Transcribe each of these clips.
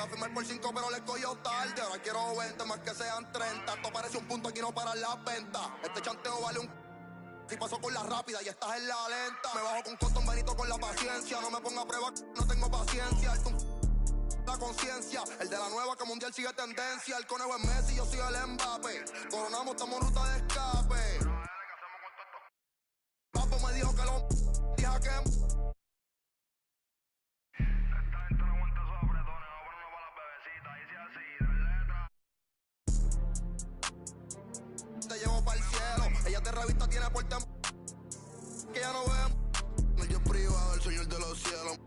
Firmé por 5, pero le cogió tarde. Ahora quiero 20, más que sean 30. Esto parece un punto, aquí no paran las ventas. Este chanteo vale un... Si paso con la rápida y estás en la lenta. Me bajo con Cotton Benito con la paciencia. No me ponga a prueba, no tengo paciencia. La conciencia, el de la nueva que mundial sigue tendencia. El conejo es Messi, yo soy el Mbappé. Coronamos, estamos en ruta de escape. Papo me dijo que lo... Dije que... Te llevo para el cielo. Ella te revista, tiene puerta que ya no ve. El Dios privado, el señor de los cielos.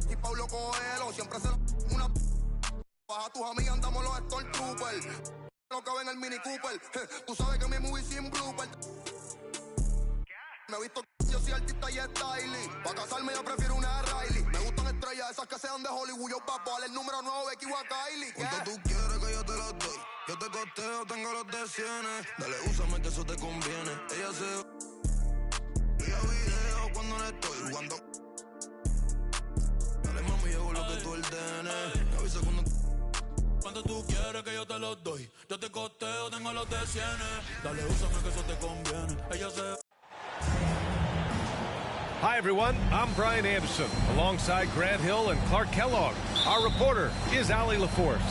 Y Pablo Coelho siempre se una. Baja tus amigas, andamos los Stormtroopers. Lo que ven el Mini Cooper. Tú sabes que mi movie sin blooper. Me he visto que yo soy artista y styling. Para casarme yo prefiero una Riley. Me gustan estrellas esas que sean de Hollywood. Yo papo, el número 9, Becky o a Kylie. ¿Cuánto tú quieres que yo te los doy? Yo te costeo, tengo los de cienes. Dale, úsame que eso te conviene. Ella se... Ella video cuando no estoy jugando. Dale, mami, yo hago lo que tú ordenes. Me avisa cuando... Cuando tú quieres que yo te los doy. Yo te costeo, tengo los de cienes. Dale, úsame que eso te conviene. Ella se... Hi, everyone. I'm Brian Anderson, alongside Grant Hill and Clark Kellogg. Our reporter is Allie LaForce.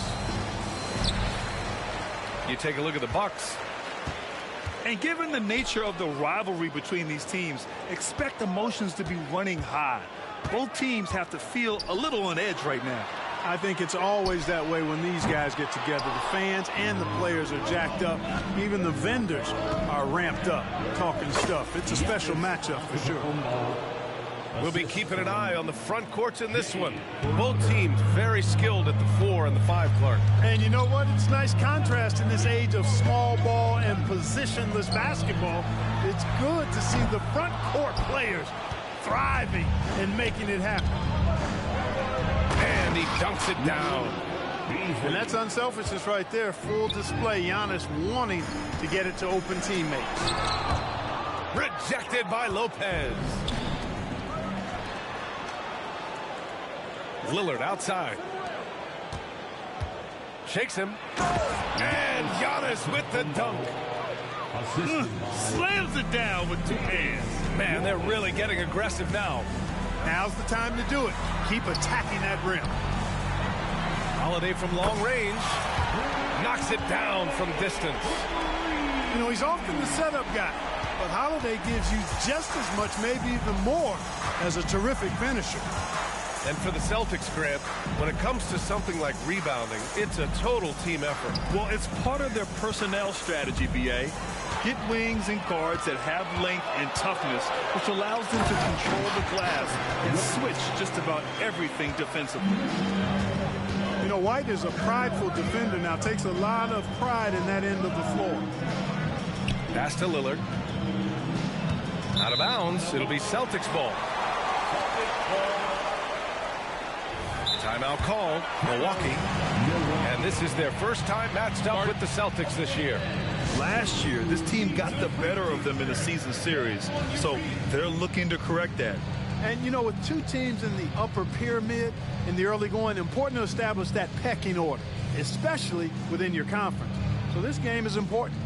You take a look at the Bucks. And given the nature of the rivalry between these teams, expect emotions to be running high. Both teams have to feel a little on edge right now. I think it's always that way when these guys get together. The fans and the players are jacked up. Even the vendors are ramped up, talking stuff. It's a special matchup for sure. We'll be keeping an eye on the front courts in this one. Both teams very skilled at the 4 and the 5, Clark. And you know what? It's nice contrast in this age of small ball and positionless basketball. It's good to see the front court players thriving and making it happen. And he dunks it down. And that's unselfishness right there. Full display. Giannis wanting to get it to open teammates. Rejected by Lopez. Lillard outside. Shakes him. And Giannis with the dunk. Slams it down with 2 hands. Man, they're really getting aggressive now. Now's the time to do it. Keep attacking that rim. Holiday from long range. Knocks it down from distance. You know, he's often the setup guy. But Holiday gives you just as much, maybe even more, as a terrific finisher. And for the Celtics, Grant, when it comes to something like rebounding, it's a total team effort. Well, it's part of their personnel strategy, B.A. Get wings and guards that have length and toughness, which allows them to control the glass and switch just about everything defensively. You know, White is a prideful defender now, takes a lot of pride in that end of the floor. Pass to Lillard. Out of bounds. It'll be Celtics ball. Timeout called, Milwaukee. And this is their first time matched up with the Celtics this year. Last year, this team got the better of them in the season series, so they're looking to correct that. And, you know, with 2 teams in the upper pyramid in the early going, important to establish that pecking order, especially within your conference. So this game is important.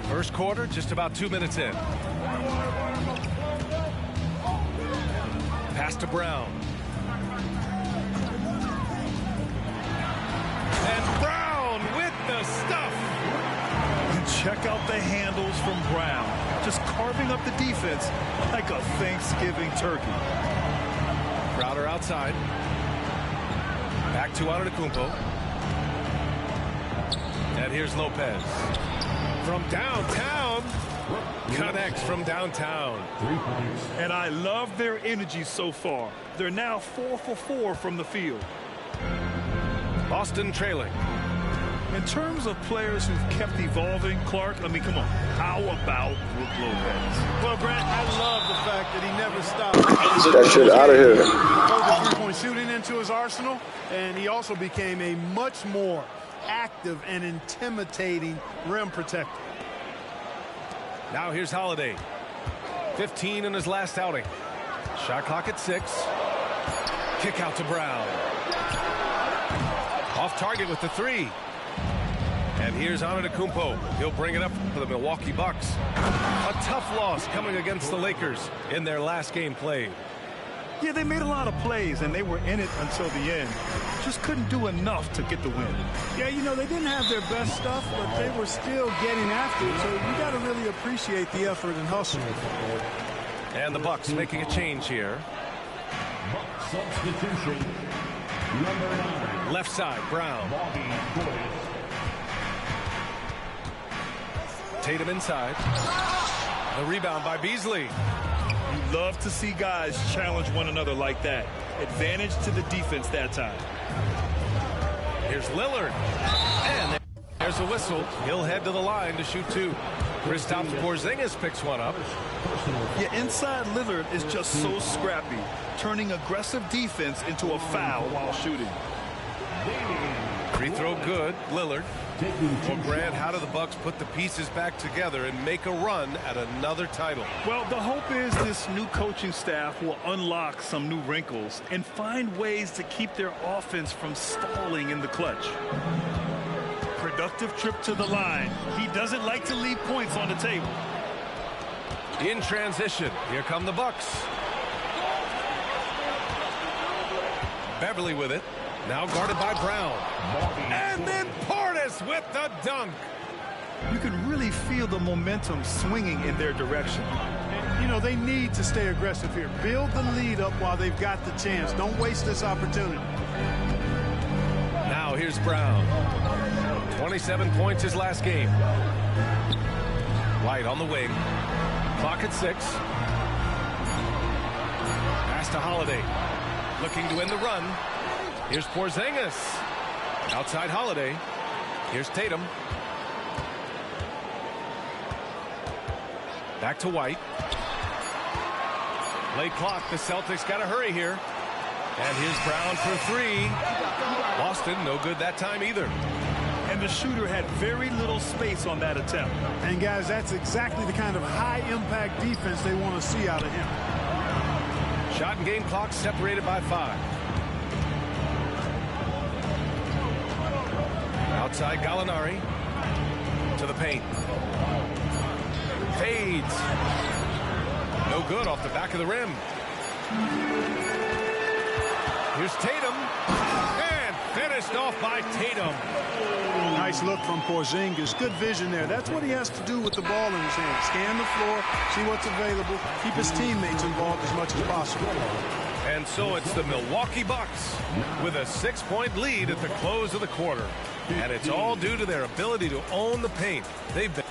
First quarter, just about 2 minutes in. Pass to Brown. And Brown with the stuff. And check out the handles from Brown. Just carving up the defense like a Thanksgiving turkey. Crowder outside. Back to Antetokounmpo. And here's Lopez. From downtown, connects from downtown. And I love their energy so far. They're now 4 for 4 from the field. Boston trailing. In terms of players who've kept evolving, Clark, I mean, come on. How about Brook Lopez? Well, Grant, I love the fact that he never stopped. That shit out of here. Pulled the three-point shooting into his arsenal, and he also became a much more active and intimidating rim protector. Now here's Holiday. 15 in his last outing. Shot clock at 6. Kick out to Brown. Off target with the 3. And here's Antetokounmpo. He'll bring it up for the Milwaukee Bucks. A tough loss coming against the Lakers in their last game played. Yeah, they made a lot of plays, and they were in it until the end. Just couldn't do enough to get the win. Yeah, you know, they didn't have their best stuff, but they were still getting after it. So you got to really appreciate the effort and hustle. And the Bucks making a change here. Substitution. Number 9. Left side, Brown. Tatum inside. The rebound by Beasley. You love to see guys challenge one another like that. Advantage to the defense that time. Here's Lillard. And there's a whistle. He'll head to the line to shoot 2. Kristaps Porzingis picks one up. Yeah, inside Lillard is just so scrappy, turning aggressive defense into a foul while shooting. Free throw good, Lillard. Well, Grant, how do the Bucks put the pieces back together and make a run at another title? Well, the hope is this new coaching staff will unlock some new wrinkles and find ways to keep their offense from stalling in the clutch. Productive trip to the line. He doesn't like to leave points on the table. In transition, here come the Bucks. Beverly with it. Now guarded by Brown. And then Portis with the dunk. You can really feel the momentum swinging in their direction. And, you know, they need to stay aggressive here. Build the lead up while they've got the chance. Don't waste this opportunity. Now here's Brown. 27 points his last game. White on the wing. Clock at 6. Pass to Holiday. Looking to win the run. Here's Porzingis. Outside Holiday. Here's Tatum. Back to White. Late clock. The Celtics got to hurry here. And here's Brown for 3. Boston, no good that time either. And the shooter had very little space on that attempt. And, guys, that's exactly the kind of high-impact defense they want to see out of him. Shot and game clock separated by 5. Outside Gallinari. To the paint. Fades. No good off the back of the rim. Here's Tatum. And finished off by Tatum. Nice look from Porzingis. Good vision there. That's what he has to do with the ball in his hand. Scan the floor, see what's available, keep his teammates involved as much as possible. And so it's the Milwaukee Bucks with a 6-point lead at the close of the quarter. And it's all due to their ability to own the paint. They've been...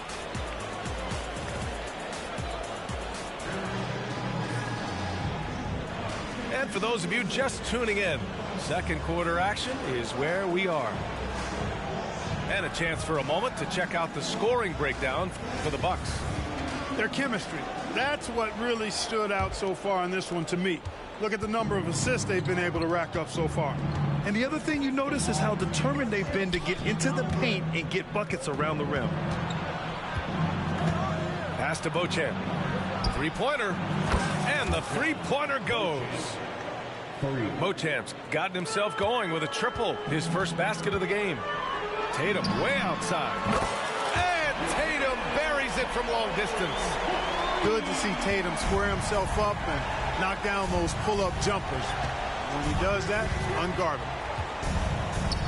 And for those of you just tuning in, second quarter action is where we are. And a chance for a moment to check out the scoring breakdown for the Bucks. Their chemistry. That's what really stood out so far in this one to me. Look at the number of assists they've been able to rack up so far. And the other thing you notice is how determined they've been to get into the paint and get buckets around the rim. Pass to Beauchamp. Three-pointer. And the three-pointer goes. Beauchamp's gotten himself going with a triple. His first basket of the game. Tatum way outside. And Tatum buries it from long distance. Good to see Tatum square himself up and knock down those pull-up jumpers. When he does that, unguardable.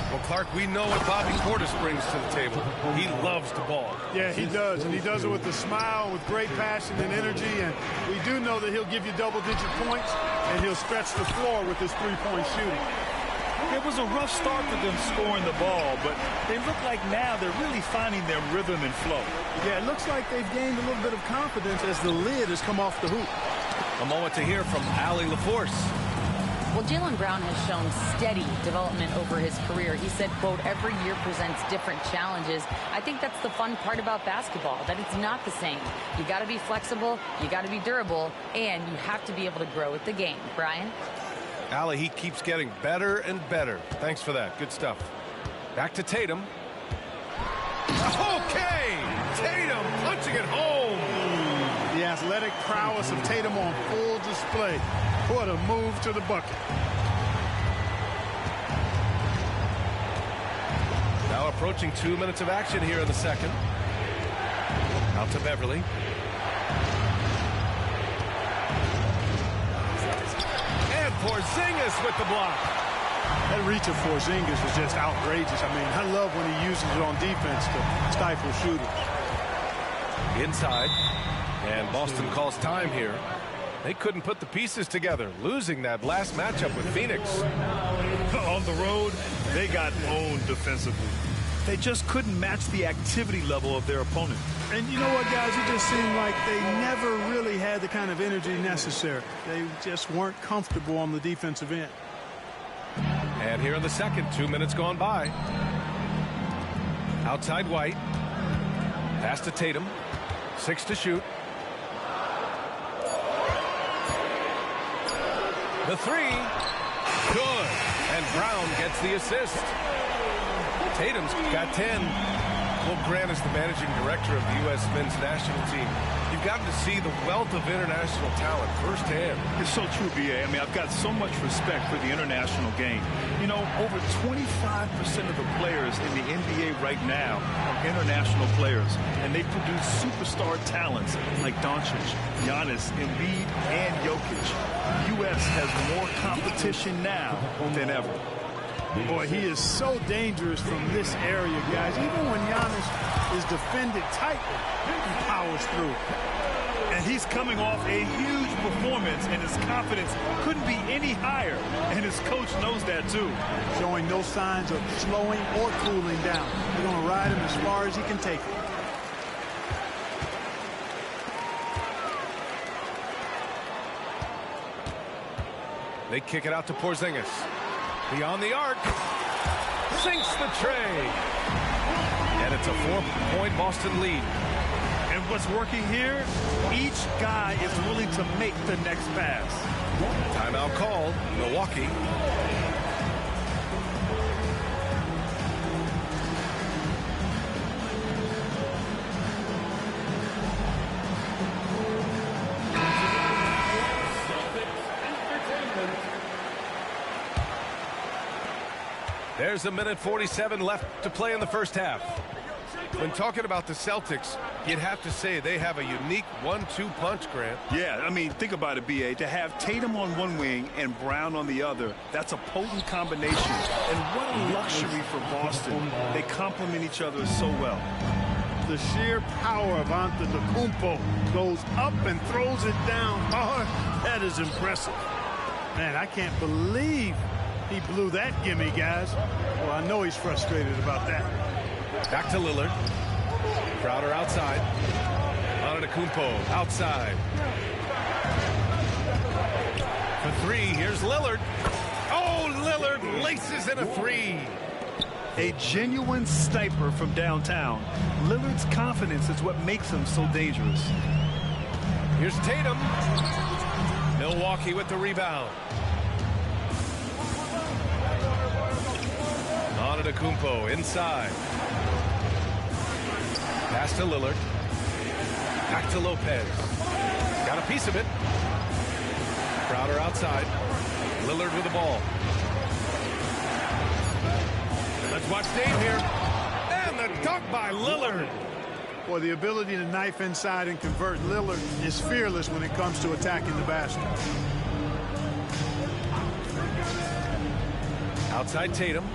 Well, Clark, we know what Bobby Portis brings to the table. He loves the ball. Yeah, he does, and he does it with a smile, with great passion and energy, and we do know that he'll give you double-digit points, and he'll stretch the floor with his three-point shooting. It was a rough start for them scoring the ball, but they look like now they're really finding their rhythm and flow. Yeah, it looks like they've gained a little bit of confidence as the lid has come off the hoop. A moment to hear from Allie LaForce. Well, Jaylen Brown has shown steady development over his career. He said, quote, every year presents different challenges. I think that's the fun part about basketball, that it's not the same. You got to be flexible, you got to be durable, and you have to be able to grow with the game. Brian? Allie, he keeps getting better and better. Thanks for that. Good stuff. Back to Tatum. Okay! Tatum punching it home. The athletic prowess of Tatum on full display. What a move to the bucket. Now approaching 2 minutes of action here in the second. Out to Beverly. And Porzingis with the block. That reach of Porzingis is just outrageous. I mean, I love when he uses it on defense to stifle shooters. Inside. And Boston calls time here. They couldn't put the pieces together, losing that last matchup with Phoenix. On the road, they got owned defensively. They just couldn't match the activity level of their opponent. And you know what, guys? It just seemed like they never really had the kind of energy necessary. They just weren't comfortable on the defensive end. And here in the second, 2 minutes gone by. Outside White. Pass to Tatum. 6 to shoot. The three. Good. And Brown gets the assist. Tatum's got 10. Well, Grant is the managing director of the U.S. men's national team. You've gotten to see the wealth of international talent firsthand. It's so true, B.A. I mean, I've got so much respect for the international game. You know, over 25% of the players in the NBA right now are international players, and they produce superstar talents like Doncic, Giannis, Embiid, and Jokic. The U.S. has more competition now than ever. Boy, he is so dangerous from this area, guys. Even when Giannis is defended tightly, he powers through. And he's coming off a huge performance, and his confidence couldn't be any higher. And his coach knows that, too. Showing no signs of slowing or cooling down. They're going to ride him as far as he can take it. They kick it out to Porzingis. Beyond the arc. Sinks the tray. And it's a 4-point Boston lead. And what's working here, each guy is willing to make the next pass. Timeout called. Milwaukee. There's 1:47 left to play in the first half. When talking about the Celtics, you'd have to say they have a unique 1-2 punch, Grant. Yeah, I mean, think about it, B.A. To have Tatum on one wing and Brown on the other, that's a potent combination. And what a luxury for Boston. They complement each other so well. The sheer power of Antetokounmpo goes up and throws it down hard. That is impressive. Man, I can't believe he blew that gimme, guys. Well, I know he's frustrated about that. Back to Lillard. Crowder outside. Antetokounmpo outside. For three, here's Lillard. Oh, Lillard laces in a three. A genuine sniper from downtown. Lillard's confidence is what makes him so dangerous. Here's Tatum. Milwaukee with the rebound. Antetokounmpo inside. Pass to Lillard. Back to Lopez. Got a piece of it. Crowder outside. Lillard with the ball. Let's watch Dave here. And the dunk by Lillard. Well, the ability to knife inside and convert Lillard is fearless when it comes to attacking the basket. Outside Tatum.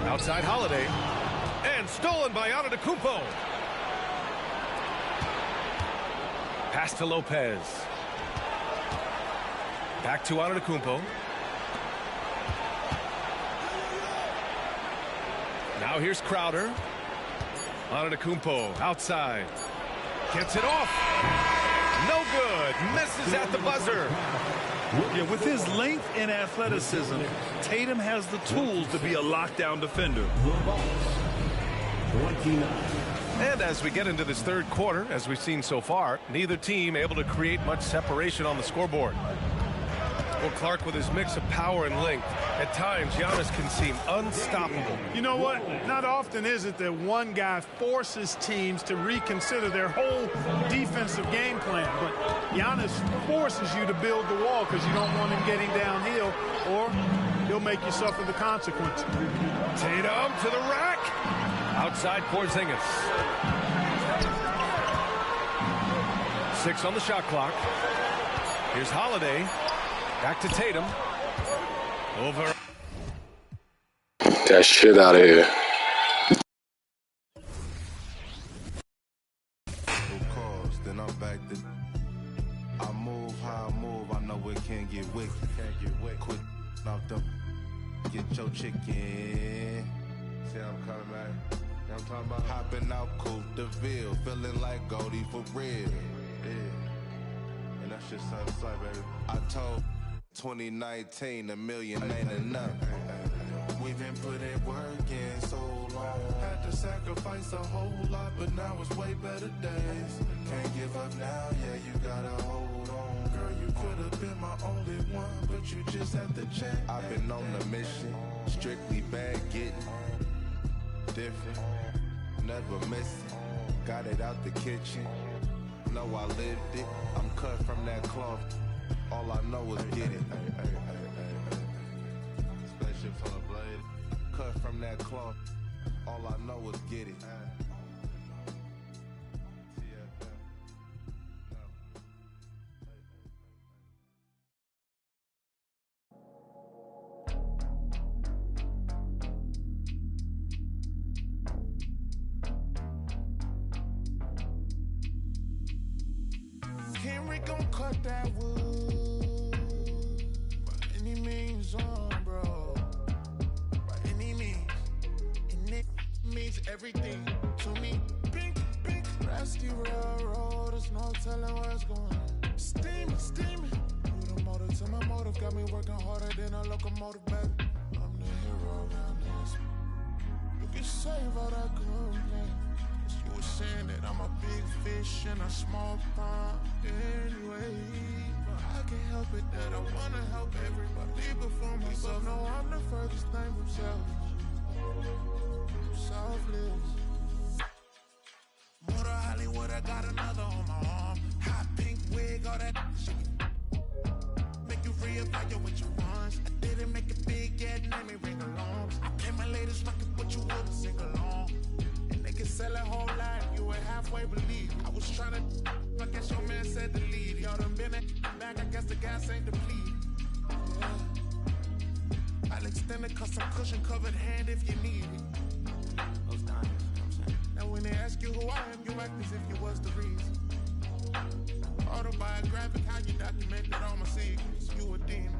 Outside Holiday. And stolen by Antetokounmpo. Pass to Lopez. Back to Antetokounmpo. Now here's Crowder. Antetokounmpo outside. Gets it off. No good. Misses at the buzzer. Yeah, with his length and athleticism, Tatum has the tools to be a lockdown defender. 29. And as we get into this third quarter, as we've seen so far, neither team able to create much separation on the scoreboard. Well, Clark, with his mix of power and length, at times Giannis can seem unstoppable. You know what? Not often is it that one guy forces teams to reconsider their whole defensive game plan. But Giannis forces you to build the wall because you don't want him getting downhill, or he'll make you suffer the consequences. Tatum to the rack. Outside Porzingis. 6 on the shot clock. Here's Holiday. Back to Tatum. Over. That shit out of here. Then I'm back to. I move how I move. I know it can't get wicked. Quit off them. Get your chicken. See I'm coming back. I'm talking about hopping out Coupe de Ville, feeling like Goldie for real. Yeah. And that's just something like, baby. I told 2019 $1 million ain't enough. We've been putting work in so long. Had to sacrifice a whole lot, but now it's way better days. Can't give up now, yeah, you gotta hold on. Girl, you could have been my only one, but you just have to check. I've been on the mission, strictly bag getting. Different, never missing. Got it out the kitchen. Know I lived it. I'm cut from that cloth. All I know is get it. Spaceships on a blade. Cut from that cloth. All I know is get it. Henry gon' cut that wood by any means bro. By any means. And it means everything to me. Pink, rusty railroad, there's no telling where it's going. Steaming. You the motive to my motive, got me working harder than a locomotive, baby. I'm the hero around this. You can save all that complaint. You were saying that I'm a big fish in a small pond anyway. But I can't help it that I wanna help everybody before myself. No, I'm the furthest thing from selfless. Motor Hollywood, I got another on my arm. Hot pink wig, all that shit. Make you reevaluate with your ones. I didn't make it big yet, let me ring along. I play my latest record, but you wouldn't sing along. They can sell a whole lot, you would halfway believe. I was trying to, I guess your man said to leave. Y'all done been back, I guess the gas ain't depleted. Yeah. I'll extend a custom cushion covered hand if you need it. Those diamonds, you know what I'm saying? Now when they ask you who I am, you act as if you was the reason. Autobiographic, how you documented all my secrets. You a demon.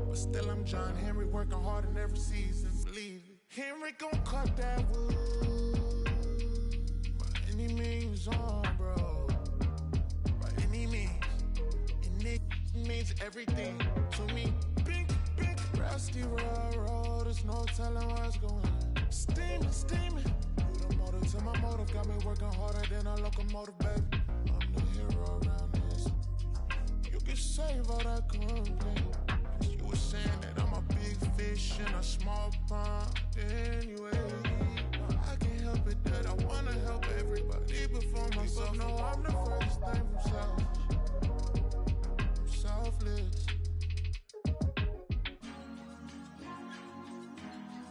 But still I'm John Henry, working hard in every season. Believe it. Henry gon' cut that wood. Any means bro. By any means. And it means everything to me. Pink, rusty railroad, there's no telling where it's going. Steaming. You the motive to my motive, got me working harder than a locomotive, baby. I'm the hero around this. You can save all that complaint. You were saying that I'm a big fish in a small pond anyway. I can't help it that I wanna help everybody before myself. No, I'm the furthest thing from selfless.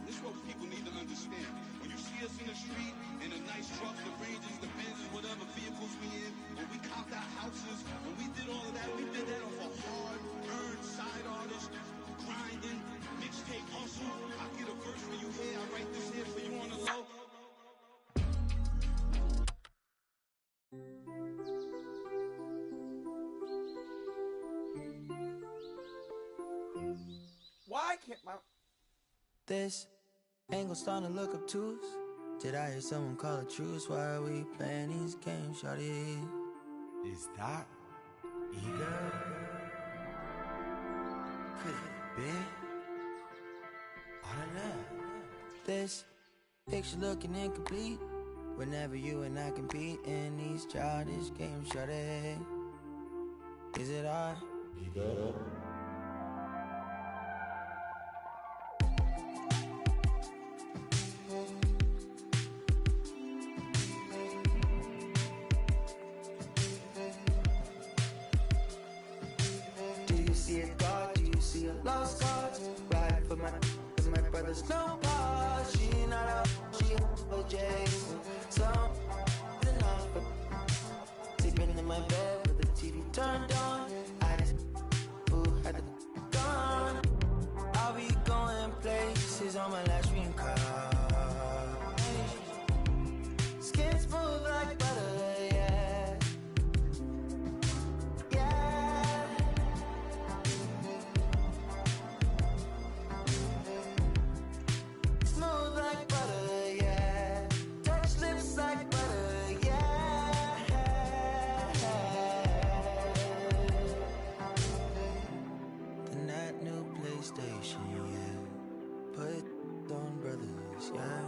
This is what people need to understand. When you see us in the street, in the nice trucks, the Rangers, the Benzes, whatever vehicles we in, when we copped our houses, when we did all of that, we did that off a hard-earned side artist, grinding, mixtape hustle. I get a verse for you here, I write this here for you on the low. Why can't my... This angle starting to look obtuse. Did I hear someone call a truce? Why are we playing these games, shawty? Is that eager? This picture looking incomplete. Whenever you and I compete in these childish games, shawty, is it I? Do you see a God? Do you see a lost cause? Right for my brother's no pause. She not up, she a Jason. Something off. Sleeping in my bed with the TV turned on. I just had the gun. I'll be going places on my last dream car. Skin smooth like butter, yeah. Yeah. Smooth like butter, yeah. Touch lips like butter, yeah. Then that new PlayStation, yeah. Put on brothers, yeah.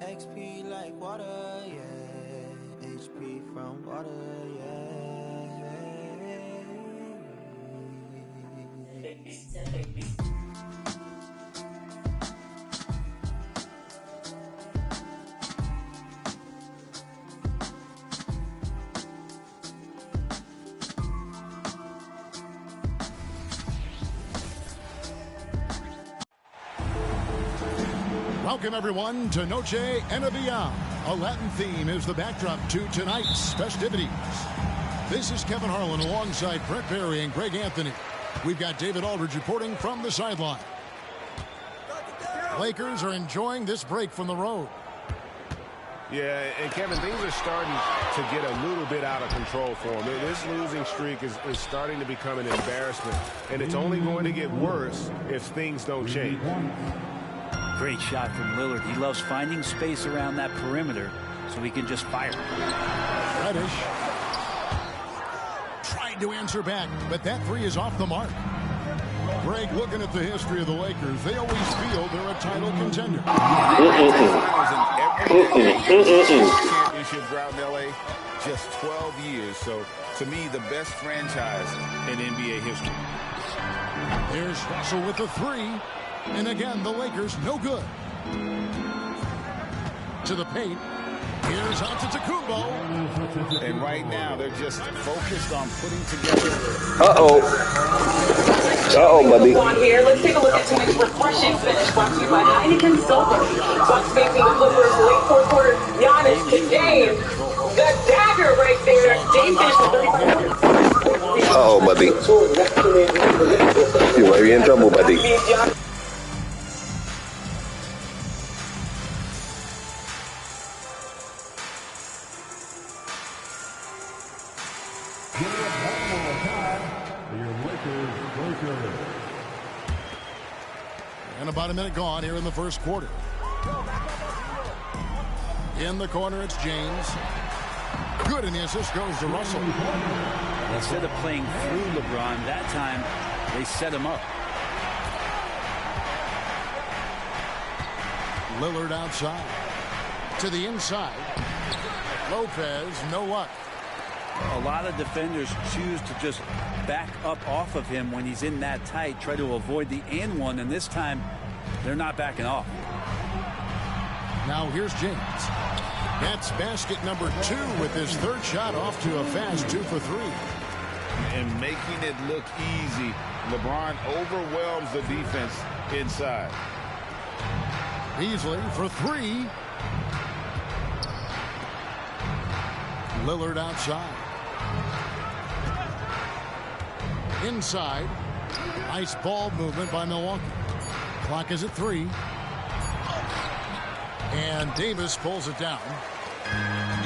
XP like water, yeah. HP from water, yeah. Welcome, everyone, to Noche Enabia. A Latin theme is the backdrop to tonight's festivities. This is Kevin Harlan alongside Brett Barry and Greg Anthony. We've got David Aldridge reporting from the sideline. Lakers are enjoying this break from the road. Yeah, and Kevin, things are starting to get a little bit out of control for them. This losing streak is starting to become an embarrassment, and it's only going to get worse if things don't change. Great shot from Lillard. He loves finding space around that perimeter so he can just fire. Reddish tried to answer back, but that three is off the mark. Greg, looking at the history of the Lakers, they always feel they're a title contender. Championship drought in LA, just 12 years. So, to me, the best franchise in NBA history. Here's Russell with the three. And again, the Lakers no good. To the paint. Here's Antetokounmpo. And right now, they're just focused on putting together. Buddy. On here, let's take a look at tonight's refreshing finish brought to you by Heineken Silver. Bucks facing the Clippers late fourth quarter. Giannis to Dame. The dagger right there. Dame finished with 35 Buddy. You might be in trouble, buddy. And about a minute gone here in the first quarter. In the corner, it's James. Good, and the assist goes to Russell. Instead of playing through LeBron, that time they set him up. Lillard outside. To the inside. Lopez, no luck. A lot of defenders choose to just back up off of him when he's in that tight, try to avoid the and one, and this time they're not backing off. Now here's James. That's basket number 2 with his third shot off to a fast 2 for 3. And making it look easy, LeBron overwhelms the defense inside. Beasley for 3. Lillard outside. Inside. Nice ball movement by Milwaukee. Clock is at 3. And Davis pulls it down.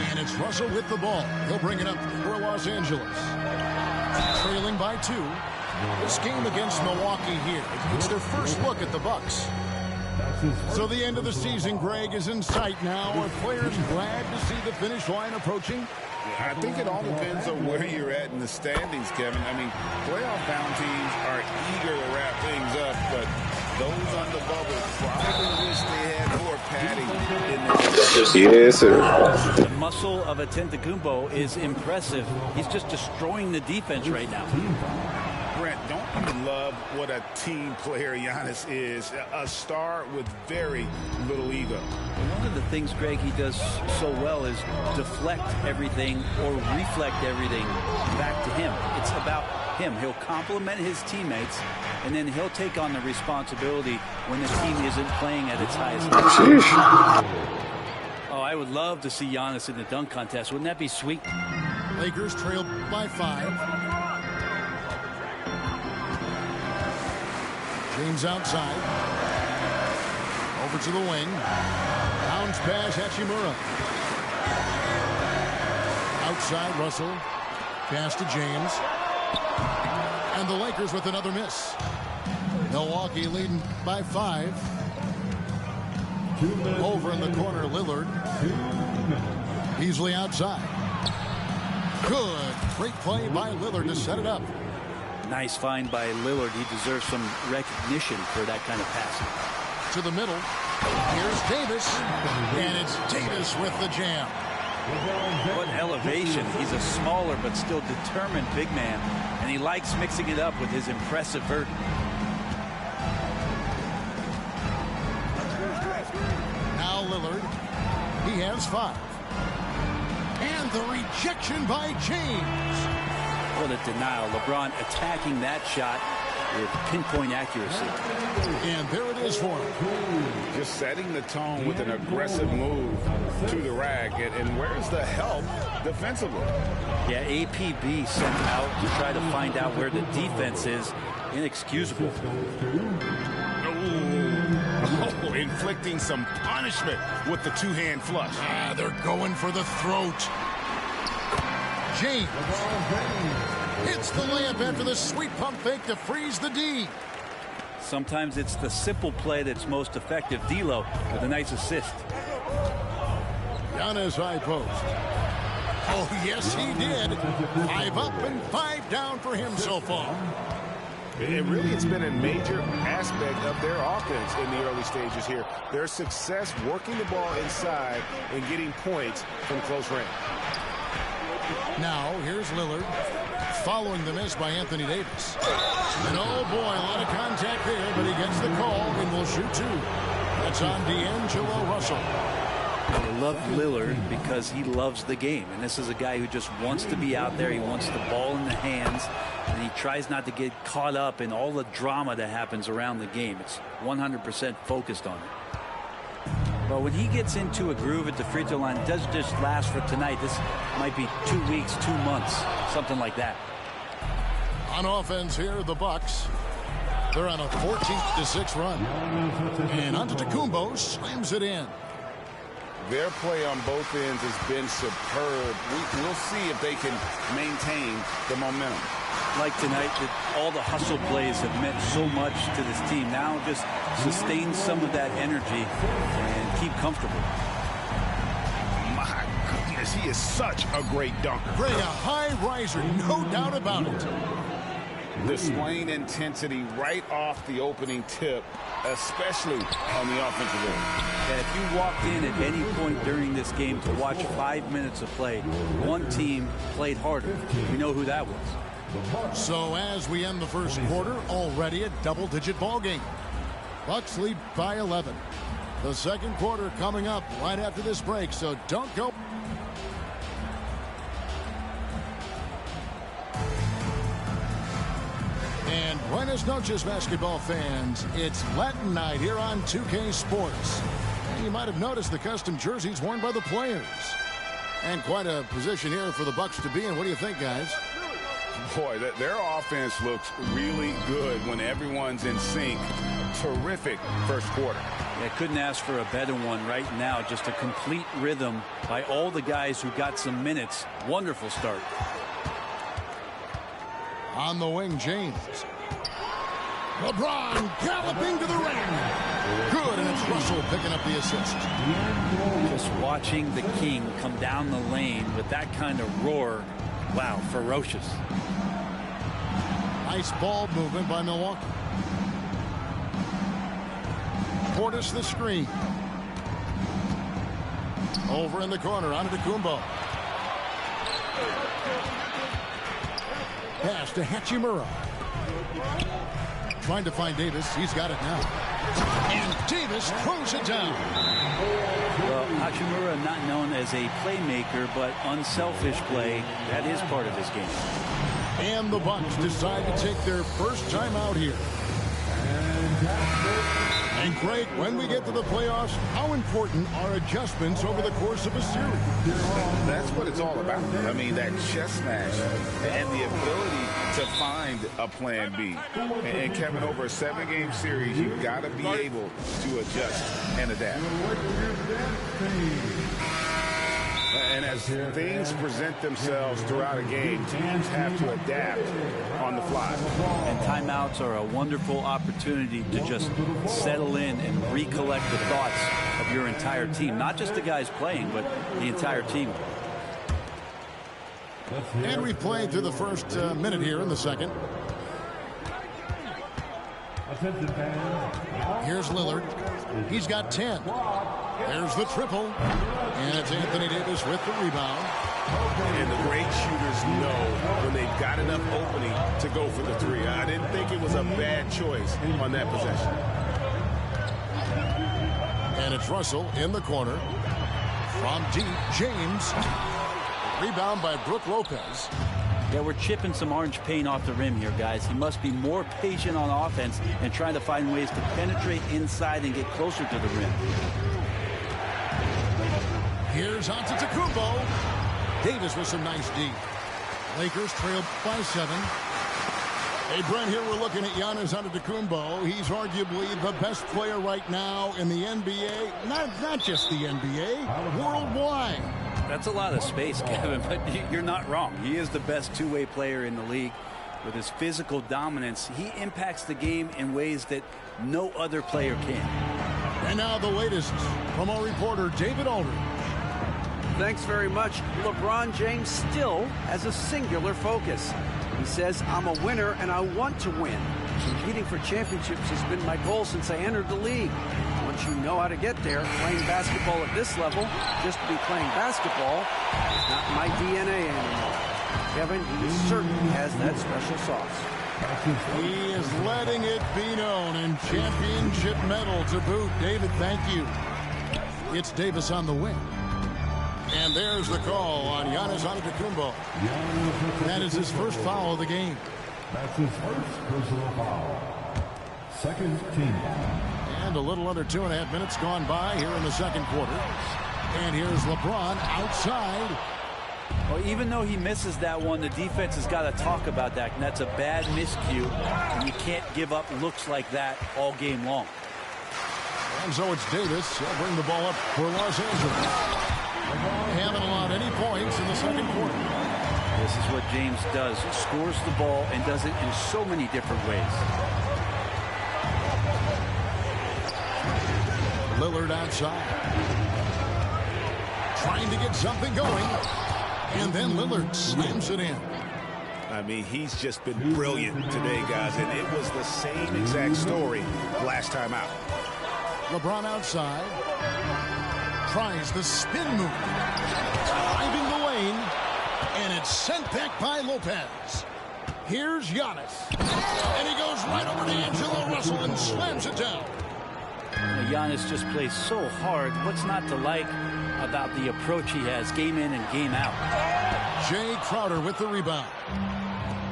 And it's Russell with the ball. He'll bring it up for Los Angeles. Trailing by 2. This game against Milwaukee here, it's their first look at the Bucks. So the end of the season, Greg, is in sight now. Are players glad to see the finish line approaching? I think it all depends on where you're at in the standings, Kevin. I mean, playoff-bound teams are eager to wrap things up, but those on the bubble probably wish they had more padding in their... Yes, sir. The muscle of Antetokounmpo is impressive. He's just destroying the defense right now. Brent, don't you love what a team player Giannis is? A star with very little ego. One of the things, Greg, he does so well is deflect everything or reflect everything back to him. It's about him. He'll compliment his teammates, and then he'll take on the responsibility when the team isn't playing at its highest level. Oh, I would love to see Giannis in the dunk contest. Wouldn't that be sweet? Lakers trail by 5. James outside. Over to the wing. Bounce pass, Hachimura. Outside, Russell. Pass to James. And the Lakers with another miss. Milwaukee leading by 5. Over in the corner, Lillard. Beasley outside. Good. Great play by Lillard to set it up. Nice find by Lillard. He deserves some recognition for that kind of pass. To the middle. Here's Davis. And it's Davis with the jam. What elevation. He's a smaller but still determined big man. And he likes mixing it up with his impressive vert. Now Lillard. He has 5. And the rejection by James. What a denial. LeBron attacking that shot with pinpoint accuracy. And there it is for him. Just setting the tone with an aggressive move to the rack. And where's the help defensively? Yeah, APB sent out to try to find out where the defense is. Inexcusable. Oh, inflicting some punishment with the two-hand flush. They're going for the throat. James hits the layup after the sweet pump fake to freeze the D. Sometimes it's the simple play that's most effective. D'Lo with a nice assist. Giannis high post. Oh, yes, he did. 5 up and 5 down for him so far. It's been a major aspect of their offense in the early stages here. Their success working the ball inside and getting points from close range. Now, here's Lillard, following the miss by Anthony Davis. And oh boy, a lot of contact there, but he gets the call and will shoot 2. That's on D'Angelo Russell. I love Lillard because he loves the game. And this is a guy who just wants to be out there. He wants the ball in the hands. And he tries not to get caught up in all the drama that happens around the game. It's 100% focused on it. But when he gets into a groove at the free throw line, it doesn't just last for tonight. This might be 2 weeks, 2 months, something like that. On offense here, the Bucks. They're on a 14-6 run. And Antetokounmpo slams it in. Their play on both ends has been superb. We'll see if they can maintain the momentum. Like tonight, that all the hustle plays have meant so much to this team. Now just sustain some of that energy and keep comfortable. My goodness, he is such a great dunker. Greg, a high riser, no doubt about it. Displaying intensity right off the opening tip, especially on the offensive end. Yeah, if you walked in at any point during this game to watch 5 minutes of play, one team played harder. We know who that was. So as we end the first quarter, already a double-digit ball game. Bucks lead by 11. The second quarter coming up right after this break, so don't go. And buenas noches, basketball fans. It's Latin night here on 2K Sports. And you might have noticed the custom jerseys worn by the players. And quite a position here for the Bucks to be in. What do you think, guys? Boy, their offense looks really good when everyone's in sync. Terrific first quarter. Yeah, couldn't ask for a better one right now. Just a complete rhythm by all the guys who got some minutes. Wonderful start. On the wing, James. LeBron galloping to the ring. Good, and it's Russell picking up the assist. Just watching the King come down the lane with that kind of roar. Wow, ferocious. Nice ball movement by Milwaukee. Portis the screen. Over in the corner, onto Kumbo. Pass to Hachimura. Trying to find Davis. He's got it now. And Davis throws it down. Well, Hachimura not known as a playmaker, but unselfish play. That is part of his game. And the Bucks decide to take their first time out here. And Craig, when we get to the playoffs, how important are adjustments over the course of a series? That's what it's all about. I mean, that chess match and the ability to find a plan B. And Kevin, over a 7-game series, you've got to be able to adjust and adapt. And as things present themselves throughout a game, teams have to adapt on the fly. And timeouts are a wonderful opportunity to just settle in and recollect the thoughts of your entire team. Not just the guys playing, but the entire team. And we've played through the first minute here in the second. Here's Lillard. He's got 10. There's the triple. And it's Anthony Davis with the rebound. And the great shooters know when they've got enough opening to go for the three. I didn't think it was a bad choice on that possession. And it's Russell in the corner. From deep, James. Rebound by Brook Lopez. Yeah, we're chipping some orange paint off the rim here, guys. He must be more patient on offense and trying to find ways to penetrate inside and get closer to the rim. Here's Antetokounmpo. Davis with some nice D. Lakers trail by 7. Hey, Brent, here we're looking at Giannis Antetokounmpo. He's arguably the best player right now in the NBA. Not just the NBA, worldwide. That's a lot of space, Kevin, but you're not wrong. He is the best two-way player in the league. With his physical dominance, he impacts the game in ways that no other player can. And now the latest from our reporter, David Aldridge. Thanks very much. LeBron James still has a singular focus. He says, I'm a winner and I want to win. Competing for championships has been my goal since I entered the league. Once you know how to get there, playing basketball at this level, just to be playing basketball, is not my DNA anymore. Kevin, he certainly has that special sauce. He is letting it be known, and championship medal to boot. David, thank you. It's Davis on the wing. And there's the call on Giannis Antetokounmpo. That is his first foul of the game. That's his first personal foul. Second team. And a little under 2.5 minutes gone by here in the second quarter. And here's LeBron outside. Well, even though he misses that one, the defense has got to talk about that. And that's a bad miscue. And you can't give up looks like that all game long. And so it's Davis. He'll bring the ball up for Los Angeles. Haven't allowed any points in the second quarter. This is what James does. Scores the ball and does it in so many different ways. Lillard outside. Trying to get something going. And then Lillard slams it in. I mean, he's just been brilliant today, guys. And it was the same exact story last time out. LeBron outside. Tries the spin move. Driving the lane. And it's sent back by Lopez. Here's Giannis. And he goes right over to D'Angelo Russell and slams it down. Giannis just plays so hard. What's not to like about the approach he has game in and game out? Jay Crowder with the rebound.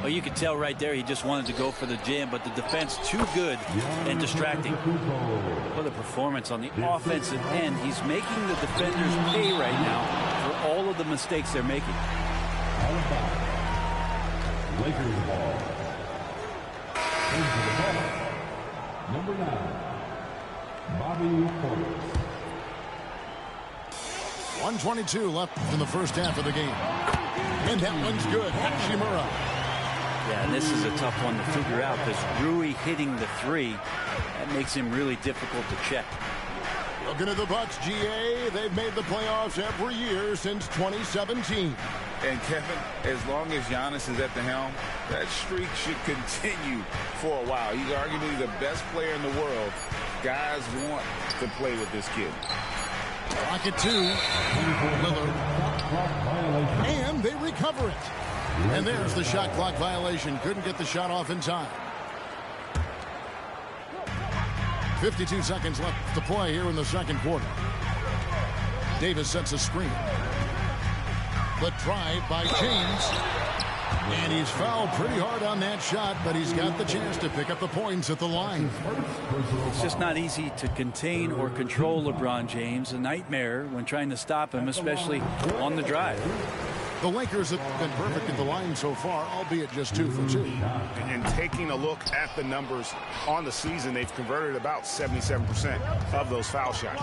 Well, you could tell right there he just wanted to go for the jam, but the defense too good and distracting. What a performance on the offensive end. He's making the defenders pay right now for all of the mistakes they're making. Lakers ball. Into the ball. Number 9. Bobby Portis. 1:22 left in the first half of the game. And that one's good. Hachimura. Yeah, and this is a tough one to figure out because Rui hitting the three, that makes him really difficult to check. Looking at the Bucks, GA, they've made the playoffs every year since 2017. And Kevin, as long as Giannis is at the helm, that streak should continue for a while. He's arguably the best player in the world. Guys want to play with this kid. Clock at 2. Lillard. And they recover it. And there's the shot clock violation. Couldn't get the shot off in time. 52 seconds left to play here in the second quarter. Davis sets a screen. The drive by James. And he's fouled pretty hard on that shot, but he's got the chance to pick up the points at the line. It's just not easy to contain or control LeBron James. A nightmare when trying to stop him, especially on the drive. The Lakers have been perfect at the line so far, albeit just 2 for 2. And taking a look at the numbers on the season, they've converted about 77% of those foul shots.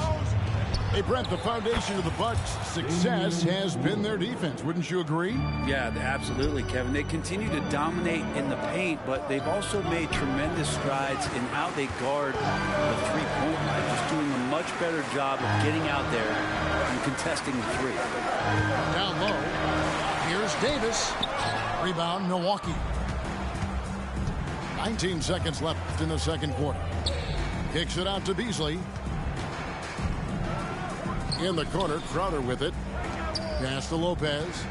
Hey, Brent, the foundation of the Bucks' success has been their defense. Wouldn't you agree? Yeah, absolutely, Kevin. They continue to dominate in the paint, but they've also made tremendous strides in how they guard the three-point line, just doing a much better job of getting out there and contesting the three. Down low. Here's Davis. Rebound, Milwaukee. 19 seconds left in the second quarter. Kicks it out to Beasley. In the corner, Crowder with it. Pass to Lopez.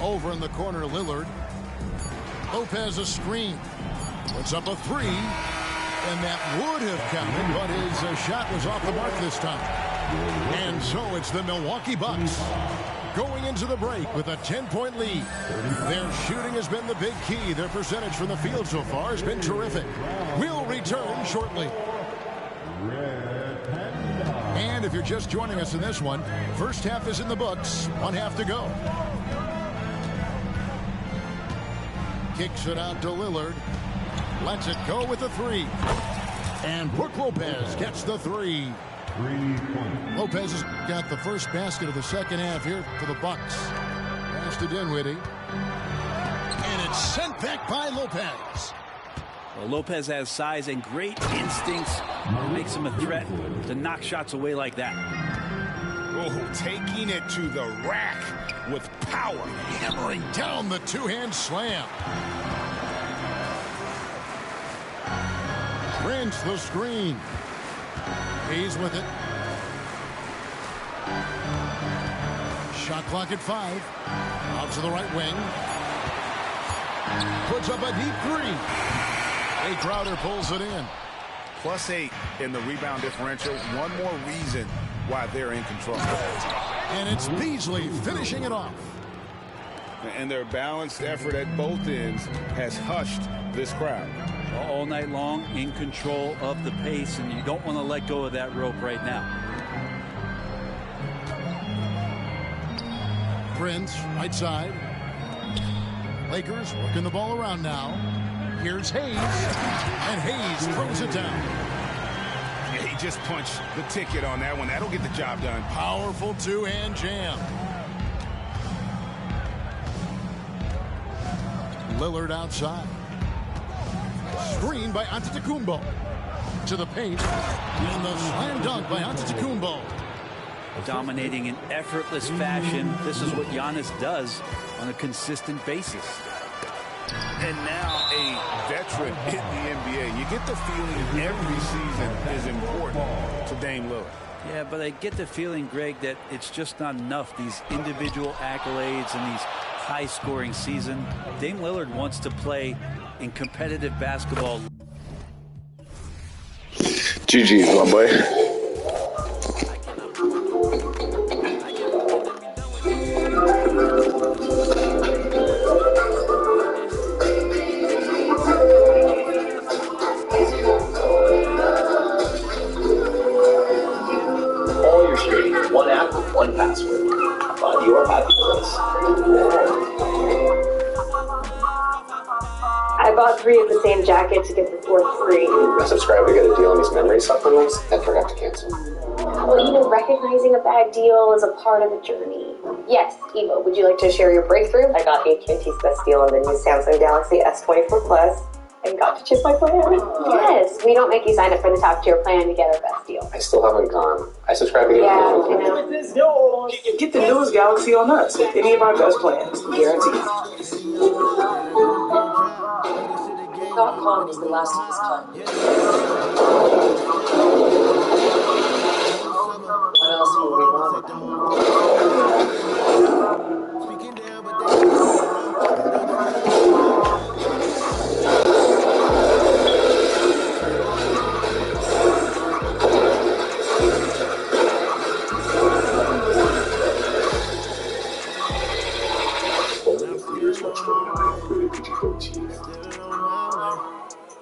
Over in the corner, Lillard. Lopez a screen. Puts up a 3. And that would have counted, but his shot was off the mark this time. And so it's the Milwaukee Bucks going into the break with a 10-point lead. Their shooting has been the big key. Their percentage from the field so far has been terrific. We'll return shortly. And if you're just joining us in this one, first half is in the books. 1 half to go. Kicks it out to Lillard. Lets it go with the 3. And Brook Lopez gets the 3. Lopez has got the first basket of the second half here for the Bucks. Pass to Dinwiddie. And it's sent back by Lopez. Well, Lopez has size and great instincts. It makes him a threat to knock shots away like that. Oh, taking it to the rack with power. Hammering down the two-hand slam. Prince the screen. He's with it. Shot clock at 5. Out to the right wing. Puts up a deep 3. A Crowder pulls it in. +8 in the rebound differential. One more reason why they're in control. And it's Beasley finishing it off. And their balanced effort at both ends has hushed this crowd. All night long, in control of the pace, and you don't want to let go of that rope right now. Prince, right side. Lakers working the ball around now. Here's Hayes, and Hayes throws it down. Yeah, he just punched the ticket on that one. That'll get the job done. Powerful two-hand jam. Lillard outside. Screen by Antetokounmpo. To the paint. And the slam dunk by Antetokounmpo. Dominating in effortless fashion. This is what Giannis does on a consistent basis. And now a veteran in the NBA. You get the feeling every season is important to Dame Lillard. Yeah, but I get the feeling, Greg, that it's just not enough. These individual accolades and these high-scoring season. Dame Lillard wants to play in competitive basketball. GG's, my boy. All your streaming, one app, one password. Find your happy place. I bought 3 of the same jacket to get the 4th free. I subscribed to get a deal on these memory supplements and forgot to cancel. Well, recognizing a bad deal is a part of the journey. Yes, Eva, would you like to share your breakthrough? I got AT&T's best deal on the new Samsung Galaxy S24 Plus. And got to choose my plan? Yes, we don't make you sign up for the top tier plan to get our best deal. I still haven't gone. I subscribe to Yeah, I know. Get the newest Galaxy on us with any of our best plans, guaranteed. .com was the last of his kind. What else will we want?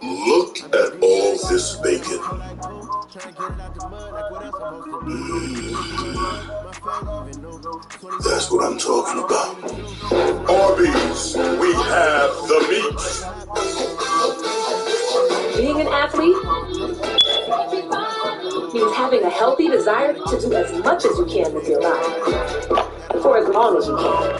Look at all this bacon. That's what I'm talking about. Arby's, we have the meat. Being an athlete means having a healthy desire to do as much as you can with your life for as long as you can.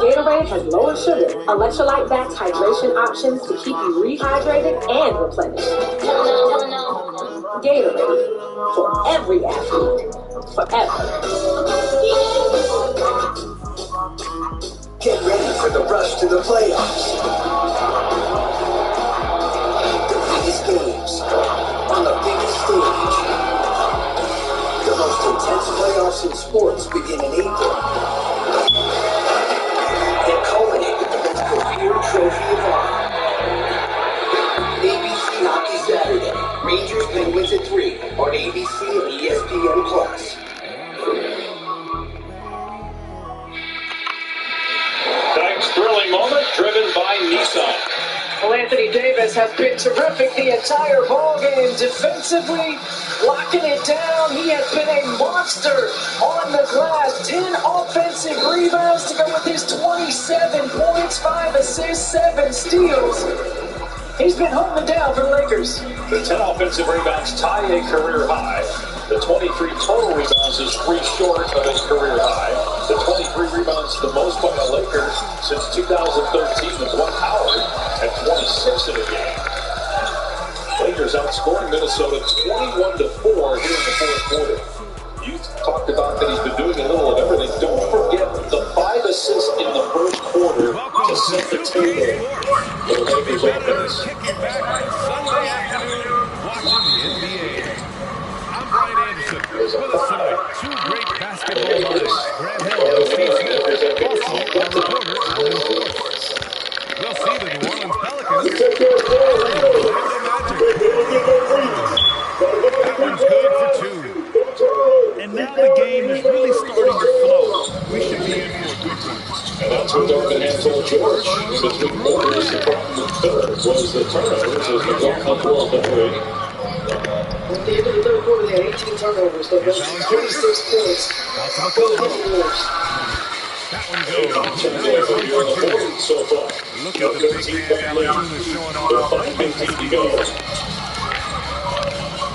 Gatorade has lower sugar, electrolyte-backed hydration options to keep you rehydrated and replenished. Gatorade, for every athlete, forever. Get ready for the rush to the playoffs. The biggest games on the biggest stage. The most intense playoffs in sports begin in April. And culminate with the most premier trophy of all. ABC Hockey Saturday. Rangers Penguins at 3 on ABC and ESPN+. Next thrilling moment driven by Nissan. Well, Anthony Davis has been terrific the entire ballgame defensively, locking it down. He has been a monster on the glass. 10 offensive rebounds to go with his 27 points, 5 assists, 7 steals. He's been holding it down for the Lakers. The 10 offensive rebounds tie a career high. The 23 total rebounds is 3 short of his career high. The 23 rebounds the most by the Lakers since 2013 with Dwight Howard at 26 in a game. Lakers outscoring Minnesota 21-4 here in the fourth quarter. You talked about that he's been doing a little of everything. Don't forget the 5 assists in the first quarter to set the table for the Lakers offense. Kicking back on Sunday afternoon, watching the NBA. I'm Brian Anderson. With us tonight, 2 great basketball minds, Grant Hill and Steve Smith. Also, our reporter, Alan Force. We'll see the New Orleans Pelicans and the Orlando Magic. That one's good for 2. And now the game is really starting to flow. We should be in for a good one. And that's with Darvin Ansel George. The 3 quarters, the problem with third was the turnovers as the Darvin twirled the 3. At the end of the third quarter, they had 18 turnovers. They got 26 points. That one goes. So far. Look at the big man Valanciunas showing off. 5:15 to go.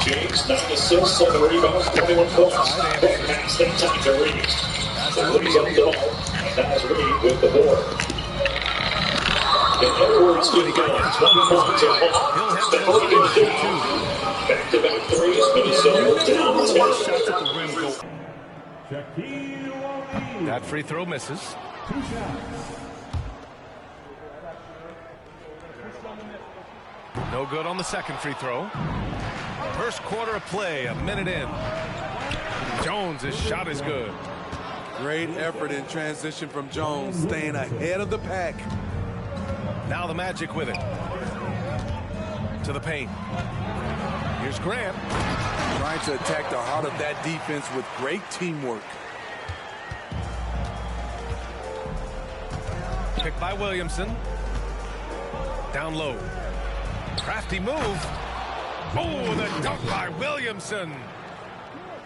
James, 9 assists, 7 rebounds, 21 points. Back pass, then time to Reed. So Reed's up the ball, and that's Reed with the board. And Edwards didn't go. 20 points at home. Stephanie didn't do. Back-to-back threes, Minnesota down 10. That free throw misses. No good on the second free throw. First quarter of play, a minute in. Jones' shot is good. Great effort in transition from Jones, staying ahead of the pack. Now the Magic with it. To the paint. Here's Grant. Trying to attack the heart of that defense with great teamwork. Picked by Williamson. Down low. Crafty move. Oh, the dunk by Williamson.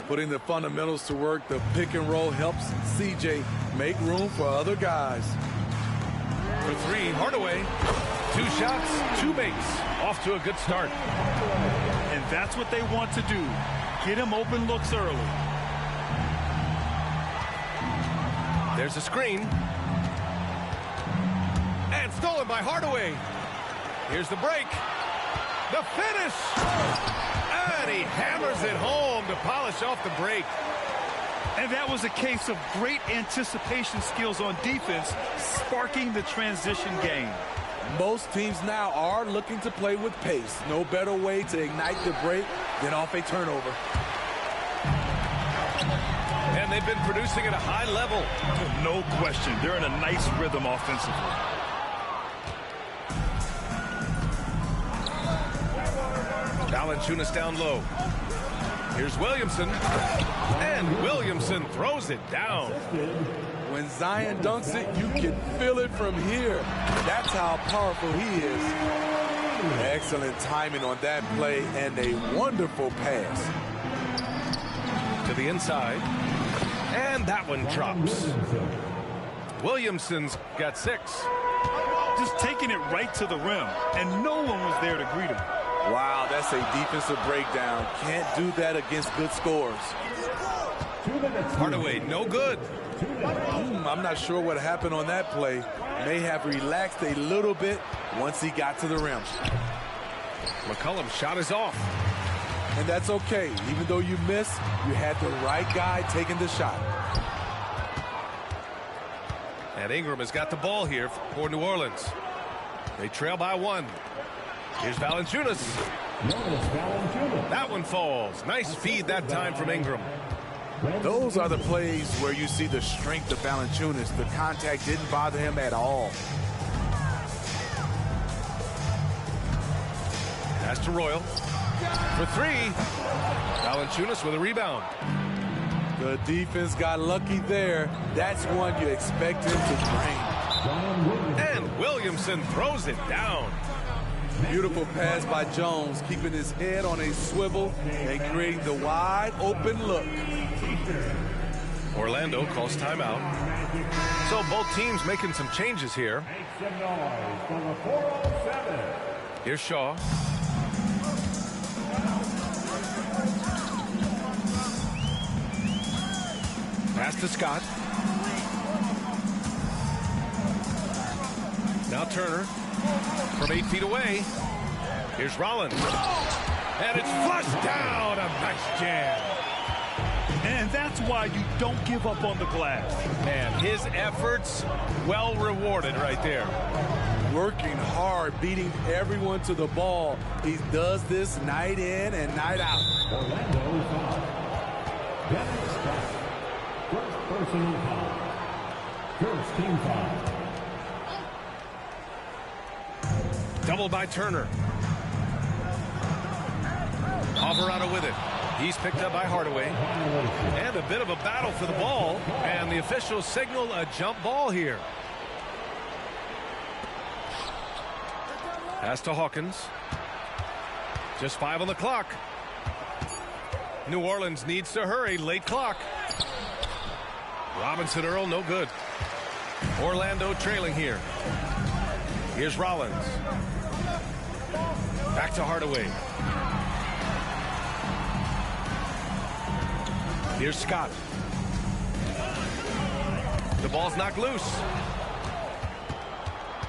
Putting the fundamentals to work, the pick and roll helps CJ make room for other guys. For 3, Hardaway. 2 shots, 2 makes. Off to a good start. And that's what they want to do. Get him open looks early. There's a screen. And stolen by Hardaway. Here's the break. The finish. And he hammers it home to polish off the break. And that was a case of great anticipation skills on defense, sparking the transition game. Most teams now are looking to play with pace. No better way to ignite the break than off a turnover. And they've been producing at a high level. No question. They're in a nice rhythm offensively. Valanciunas down low. Here's Williamson. And Williamson throws it down. When Zion dunks it, you can feel it from here. That's how powerful he is. Excellent timing on that play and a wonderful pass. To the inside. And that one drops. Williamson's got 6. Just taking it right to the rim, and no one was there to greet him. Wow, that's a defensive breakdown. Can't do that against good scores. Hardaway, no good. I'm not sure what happened on that play. May have relaxed a little bit once he got to the rim. McCollum's shot is off. And that's okay. Even though you miss, you had the right guy taking the shot. And Ingram has got the ball here for New Orleans. They trail by 1. Here's Valanciunas. That one falls. Nice feed that time from Ingram. Those are the plays where you see the strength of Valanciunas. The contact didn't bother him at all. Pass to Royal. For 3. Valanciunas with a rebound. The defense got lucky there. That's one you expect him to drain. And Williamson throws it down. Beautiful pass by Jones, keeping his head on a swivel and creating the wide open look. Orlando calls timeout. So both teams making some changes here. Here's Shaw. Pass to Scott. Now Turner from 8 feet away. Here's Rollins. And it's flushed down. A nice jam. And that's why you don't give up on the glass. Man, his efforts well rewarded right there. Working hard, beating everyone to the ball. He does this night in and night out. Orlando foul. Dennis Scott. First personal foul. First team foul. Doubled by Turner. Alvarado with it. He's picked up by Hardaway. And a bit of a battle for the ball. And the officials signal a jump ball here. Pass to Hawkins. Just 5 on the clock. New Orleans needs to hurry. Late clock. Robinson Earl, no good. Orlando trailing here. Here's Rollins. Back to Hardaway. Here's Scott. The ball's knocked loose.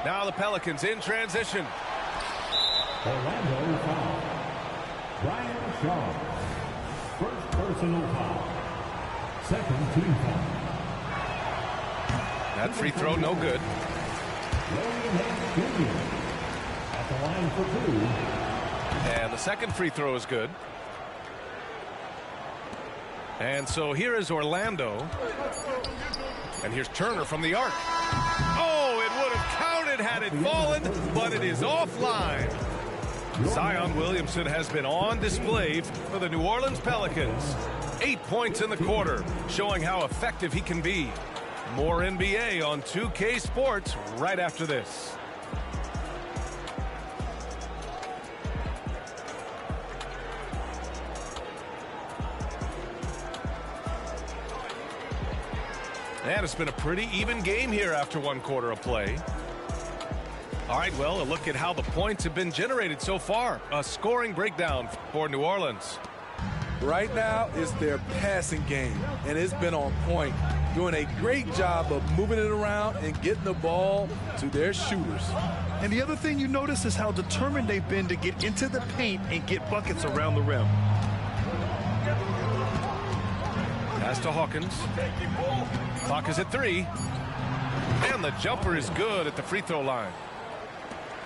Now the Pelicans in transition. Orlando foul. Brian Shaw. First personal foul. Second team foul. That free throw, no good. William Hayes Jr. at the line for 2. And the second free throw is good. And so here is Orlando. And here's Turner from the arc. Oh, it would have counted had it fallen, but it is offline. Zion Williamson has been on display for the New Orleans Pelicans. 8 points in the quarter, showing how effective he can be. More NBA on 2K Sports right after this. And it's been a pretty even game here after 1 quarter of play. All right, well, a look at how the points have been generated so far. A scoring breakdown for New Orleans. Right now, it's their passing game, and it's been on point. doing a great job of moving it around and getting the ball to their shooters. And the other thing you notice is how determined they've been to get into the paint and get buckets around the rim. Pass to Hawkins. Clock is at 3. And the jumper is good at the free throw line.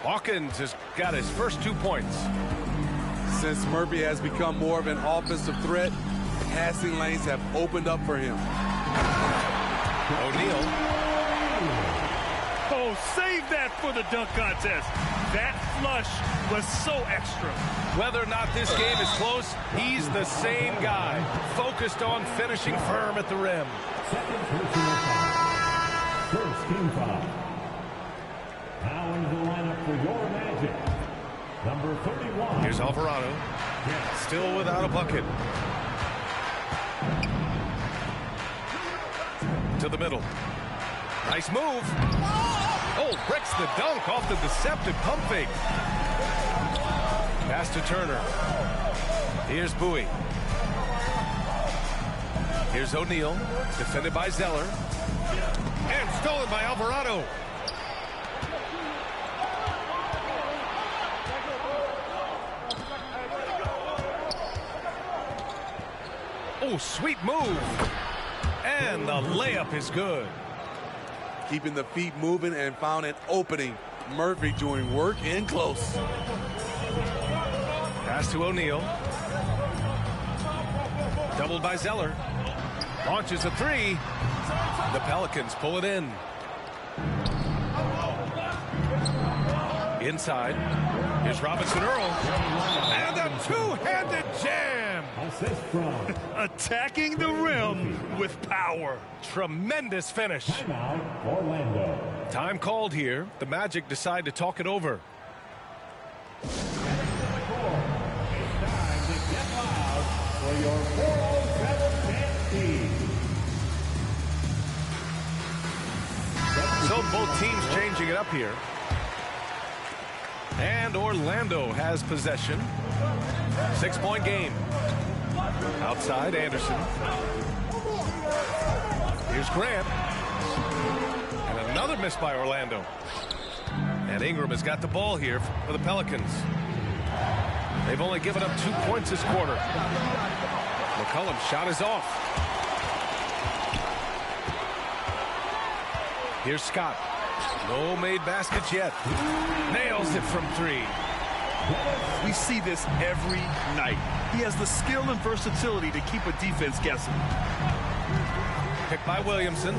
Hawkins has got his first 2 points. Since Murphy has become more of an offensive threat, passing lanes have opened up for him. O'Neal. Oh, save that for the dunk contest. That flush was so extra. Whether or not this game is close, he's the same guy, focused on finishing firm at the rim. Second personal foul. First team foul. Now into the lineup for your Magic. Number 31. Here's Alvarado. Still without a bucket. To the middle. Nice move. Oh, breaks the dunk off the deceptive pump fake. Pass to Turner. Here's Bowie. Here's O'Neal. Defended by Zeller. And stolen by Alvarado. Oh, sweet move. And the layup is good. Keeping the feet moving and found an opening. Murphy doing work in close. Pass to O'Neal. Doubled by Zeller. Launches a 3. The Pelicans pull it in. Inside. Here's Robinson Earl. And a two-handed jam. Assist from attacking the rim with power. Tremendous finish. Timeout, Orlando. Time called here. The Magic decide to talk it over. It's time to get loud for your 407 dance team. So both teams changing it up here. And Orlando has possession. 6-point game. Outside, Anderson. Here's Grant. And another miss by Orlando. And Ingram has got the ball here for the Pelicans. They've only given up 2 points this quarter. McCollum's shot is off. Here's Scott. No made baskets yet. Nails it from 3. We see this every night. He has the skill and versatility to keep a defense guessing. Picked by Williamson.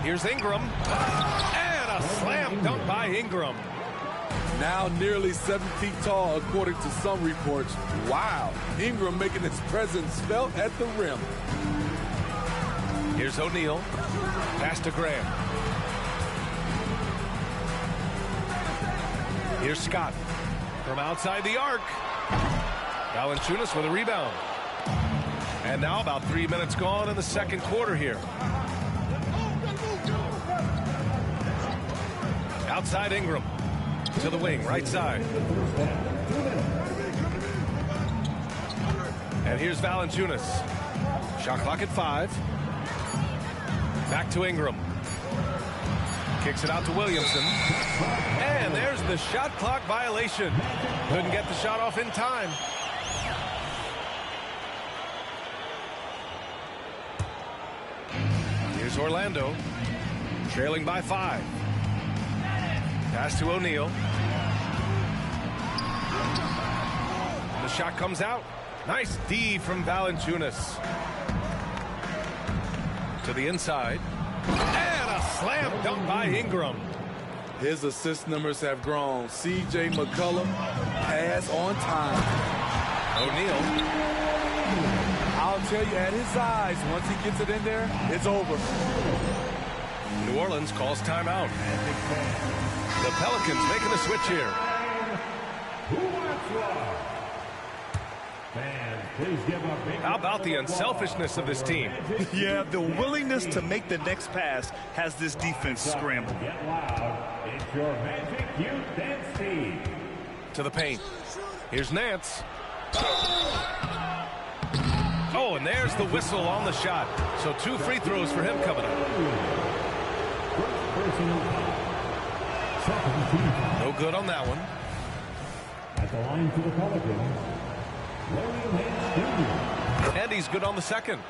Here's Ingram. And a slam dunk by Ingram. Now nearly 7 feet tall, according to some reports. Wow. Ingram making his presence felt at the rim. Here's O'Neal. Pass to Graham. Here's Scott from outside the arc. Valanciunas with a rebound. And now about 3 minutes gone in the second quarter here. Outside Ingram. To the wing, right side. And here's Valanciunas. Shot clock at 5. Back to Ingram. Kicks it out to Williamson. And there's the shot clock violation. Couldn't get the shot off in time. Here's Orlando. Trailing by 5. Pass to O'Neal. The shot comes out. Nice D from Valanciunas. To the inside. And a slam dunk by Ingram. His assist numbers have grown. C.J. McCollum pass on time. O'Neal. I'll tell you, at his size, once he gets it in there, it's over. New Orleans calls timeout. The Pelicans making a switch here. How about the unselfishness of this team? Yeah, the willingness to make the next pass has this defense scrambling. Get loud. It's your Magic Youth Dance Team. To the paint. Here's Nance. Oh, and there's the whistle on the shot. So 2 free throws for him coming up. No good on that one. At the line for the Pelicans, Larry Nance Jr. And he's good on the second.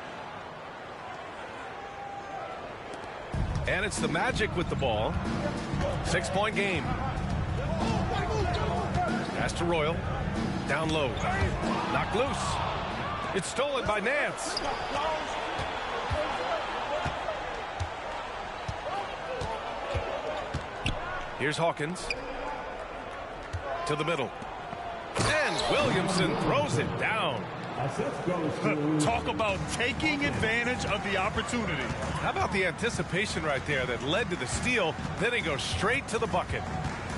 And it's the Magic with the ball. 6-point game. Pass to Royal. Down low. Knocked loose. It's stolen by Nance. Here's Hawkins. To the middle. And Williamson throws it down. Talk about taking advantage of the opportunity. How about the anticipation right there that led to the steal? Then he goes straight to the bucket.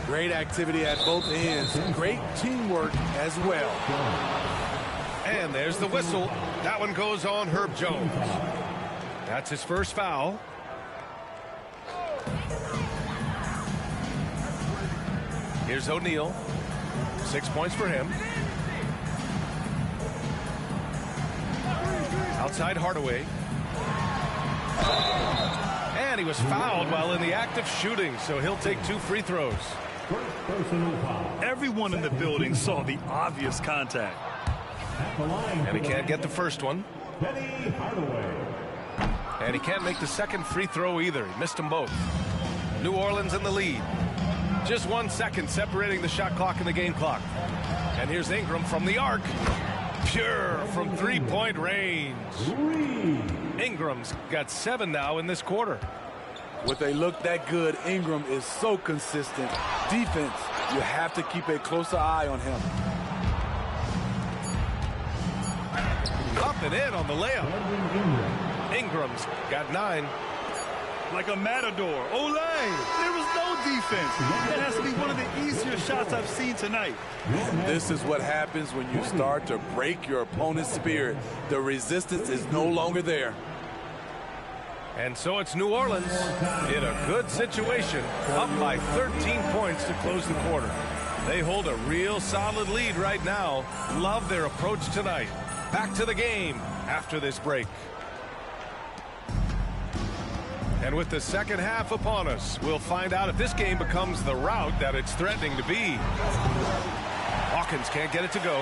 Great activity at both ends. Great teamwork as well. And there's the whistle. That one goes on Herb Jones. That's his first foul. Here's O'Neal. 6 points for him. Outside Hardaway. And he was fouled while in the act of shooting, so he'll take 2 free throws. Everyone in the building saw the obvious contact. And he can't get the first one. And he can't make the second free throw either. He missed them both. New Orleans in the lead. Just 1 second separating the shot clock and the game clock. And here's Ingram from the arc. Pure from 3-point range. Ingram's got 7 now in this quarter. When they look that good, Ingram is so consistent. Defense, you have to keep a closer eye on him. Up and in on the layup. Ingram's got 9. Like a matador. Olay! There was no defense. That has to be one of the easier shots I've seen tonight. This is what happens when you start to break your opponent's spirit. The resistance is no longer there. And so it's New Orleans in a good situation, up by 13 points to close the quarter. They hold a real solid lead right now. Love their approach tonight. Back to the game after this break. And with the second half upon us, we'll find out if this game becomes the rout that it's threatening to be. Hawkins can't get it to go.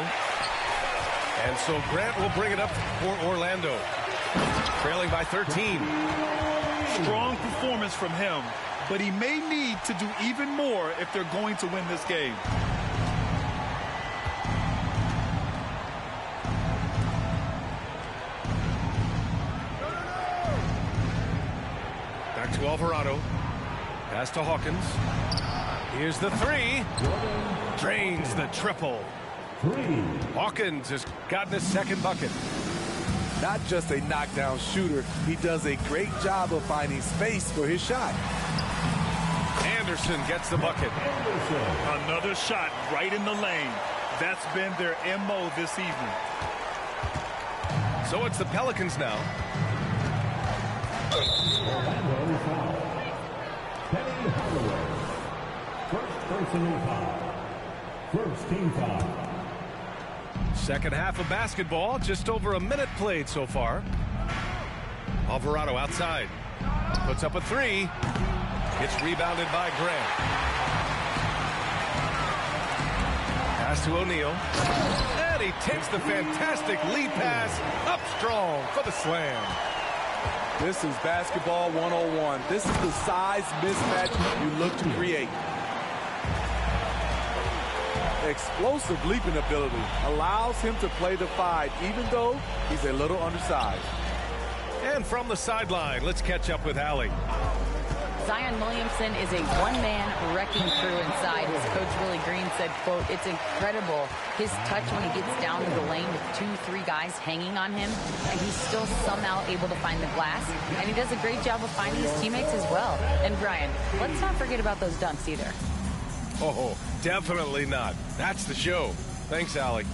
And so Grant will bring it up for Orlando. Trailing by 13. Strong performance from him, but he may need to do even more if they're going to win this game. Back to Alvarado. Pass to Hawkins. Here's the 3. Drains the triple. Hawkins has gotten his second bucket. Not just a knockdown shooter, he does a great job of finding space for his shot. Anderson gets the bucket. Another shot right in the lane. That's been their MO this evening. So it's the Pelicans now. Orlando foul. Penny Hardaway. First personal foul. First team foul. Second half of basketball, just over a minute played so far. Alvarado outside. Puts up a 3. It's rebounded by Grant. Pass to O'Neal. And he takes the fantastic lead pass up strong for the slam. This is basketball 101. This is the size mismatch you look to create. Explosive leaping ability allows him to play the 5, even though he's a little undersized. And from the sideline, let's catch up with Allie. Zion Williamson is a one-man wrecking crew inside. His coach, Willie Green, said, quote, "It's incredible his touch when he gets down to the lane with 2-3 guys hanging on him, and he's still somehow able to find the glass. And he does a great job of finding his teammates as well." And Brian, let's not forget about those dunks either. Oh, definitely not. That's the show. Thanks, Allie.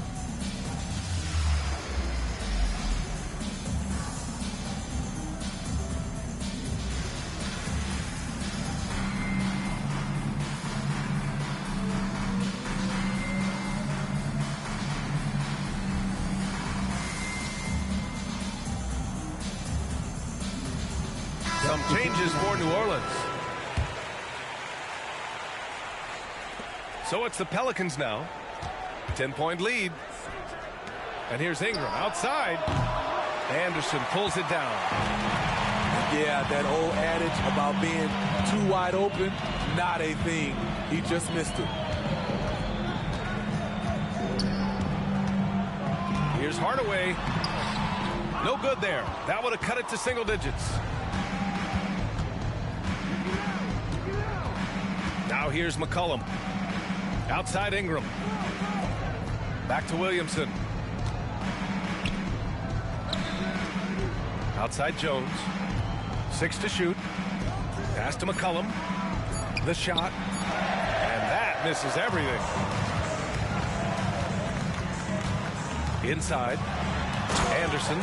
Changes for New Orleans. So it's the Pelicans now. 10-point lead. And here's Ingram outside. Anderson pulls it down. Yeah, that old adage about being too wide open, not a thing. He just missed it. Here's Hardaway. No good there. That would have cut it to single digits. Now here's McCollum. Outside Ingram. Back to Williamson. Outside Jones. 6 to shoot. Pass to McCollum. The shot. And that misses everything. Inside. Anderson.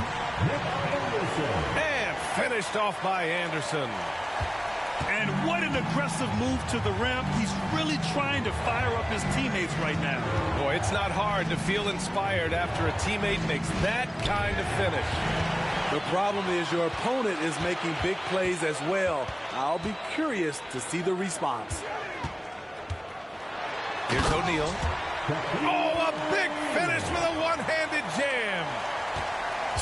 And finished off by Anderson. And what an aggressive move to the rim. He's really trying to fire up his teammates right now. Boy, it's not hard to feel inspired after a teammate makes that kind of finish. The problem is your opponent is making big plays as well. I'll be curious to see the response. Here's O'Neal. Oh, a big finish with a one-handed jam.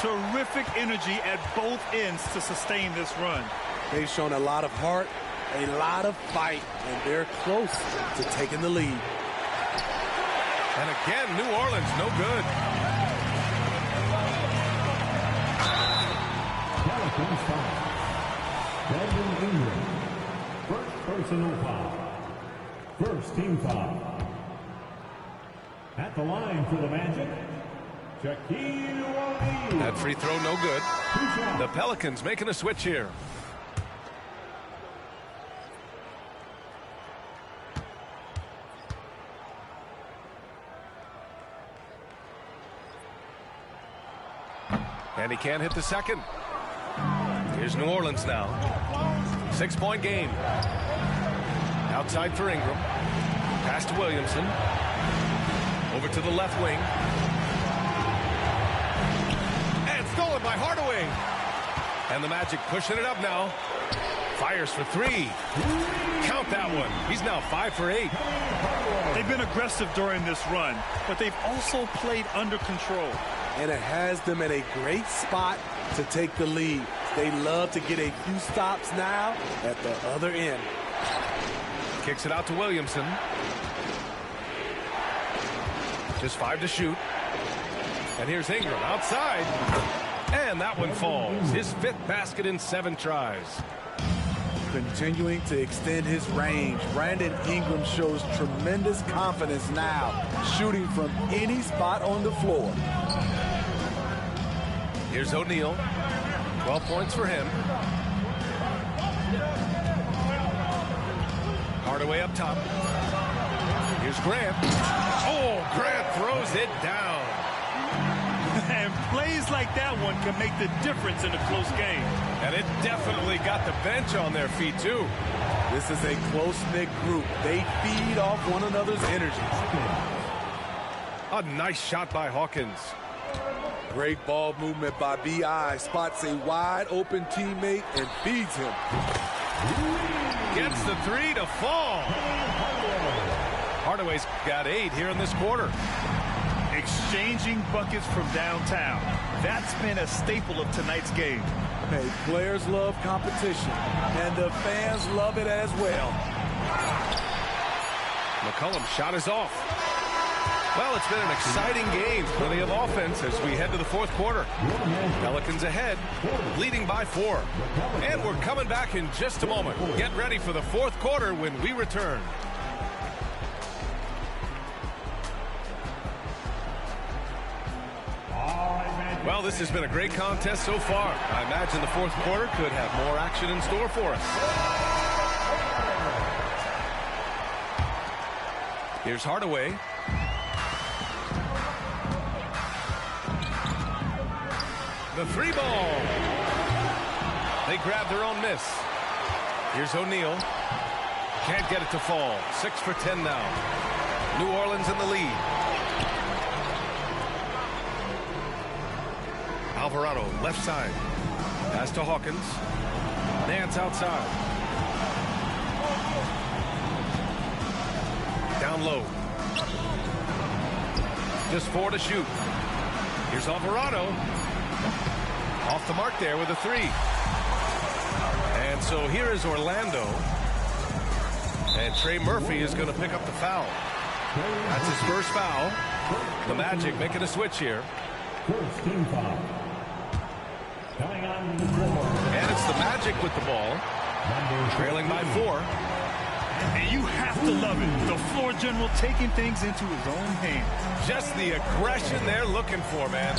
Terrific energy at both ends to sustain this run. They've shown a lot of heart, a lot of fight, and they're close to taking the lead. And again, New Orleans, no good. Pelicans foul. Brandon Ingram. First personal foul. First team foul. At the line for the Magic, Shaquille O'Neal. That free throw no good. The Pelicans making a switch here. And he can't hit the second. Here's New Orleans now. 6-point game. Outside for Ingram. Pass to Williamson. Over to the left wing. And stolen by Hardaway. And the Magic pushing it up now. Fires for 3. Count that one. He's now 5 for 8. They've been aggressive during this run, but they've also played under control. And it has them in a great spot to take the lead. They love to get a few stops now at the other end. Kicks it out to Williamson. Just 5 to shoot. And here's Ingram outside. And that one falls. His 5th basket in 7 tries. Continuing to extend his range, Brandon Ingram shows tremendous confidence now, shooting from any spot on the floor. Here's O'Neal. 12 points for him. Hardaway up top. Here's Grant. Oh, Grant throws it down. And plays like that one can make the difference in a close game. And it definitely got the bench on their feet, too. This is a close-knit group. They feed off one another's energy. A nice shot by Hawkins. Great ball movement by B.I. Spots a wide-open teammate and feeds him. Gets the 3 to fall. Hardaway's got 8 here in this quarter. Exchanging buckets from downtown. That's been a staple of tonight's game. Hey, players love competition, and the fans love it as well. McCollum's shot is off. Well, it's been an exciting game. Plenty of offense as we head to the 4th quarter. Pelicans ahead, leading by 4. And we're coming back in just a moment. Get ready for the 4th quarter when we return. Well, this has been a great contest so far. I imagine the 4th quarter could have more action in store for us. Here's Hardaway. The 3 ball. They grab their own miss. Here's O'Neal. Can't get it to fall. 6 for 10 now. New Orleans in the lead. Alvarado, left side. Pass to Hawkins. Nance outside. Down low. Just 4 to shoot. Here's Alvarado. Off the mark there with a 3. And so here is Orlando. And Trey Murphy is going to pick up the foul. That's his first foul. The Magic making a switch here. First team foul. Coming on the floor. And it's the Magic with the ball. Trailing by 4. And you have to love it. The floor general taking things into his own hands. Just the aggression they're looking for, man.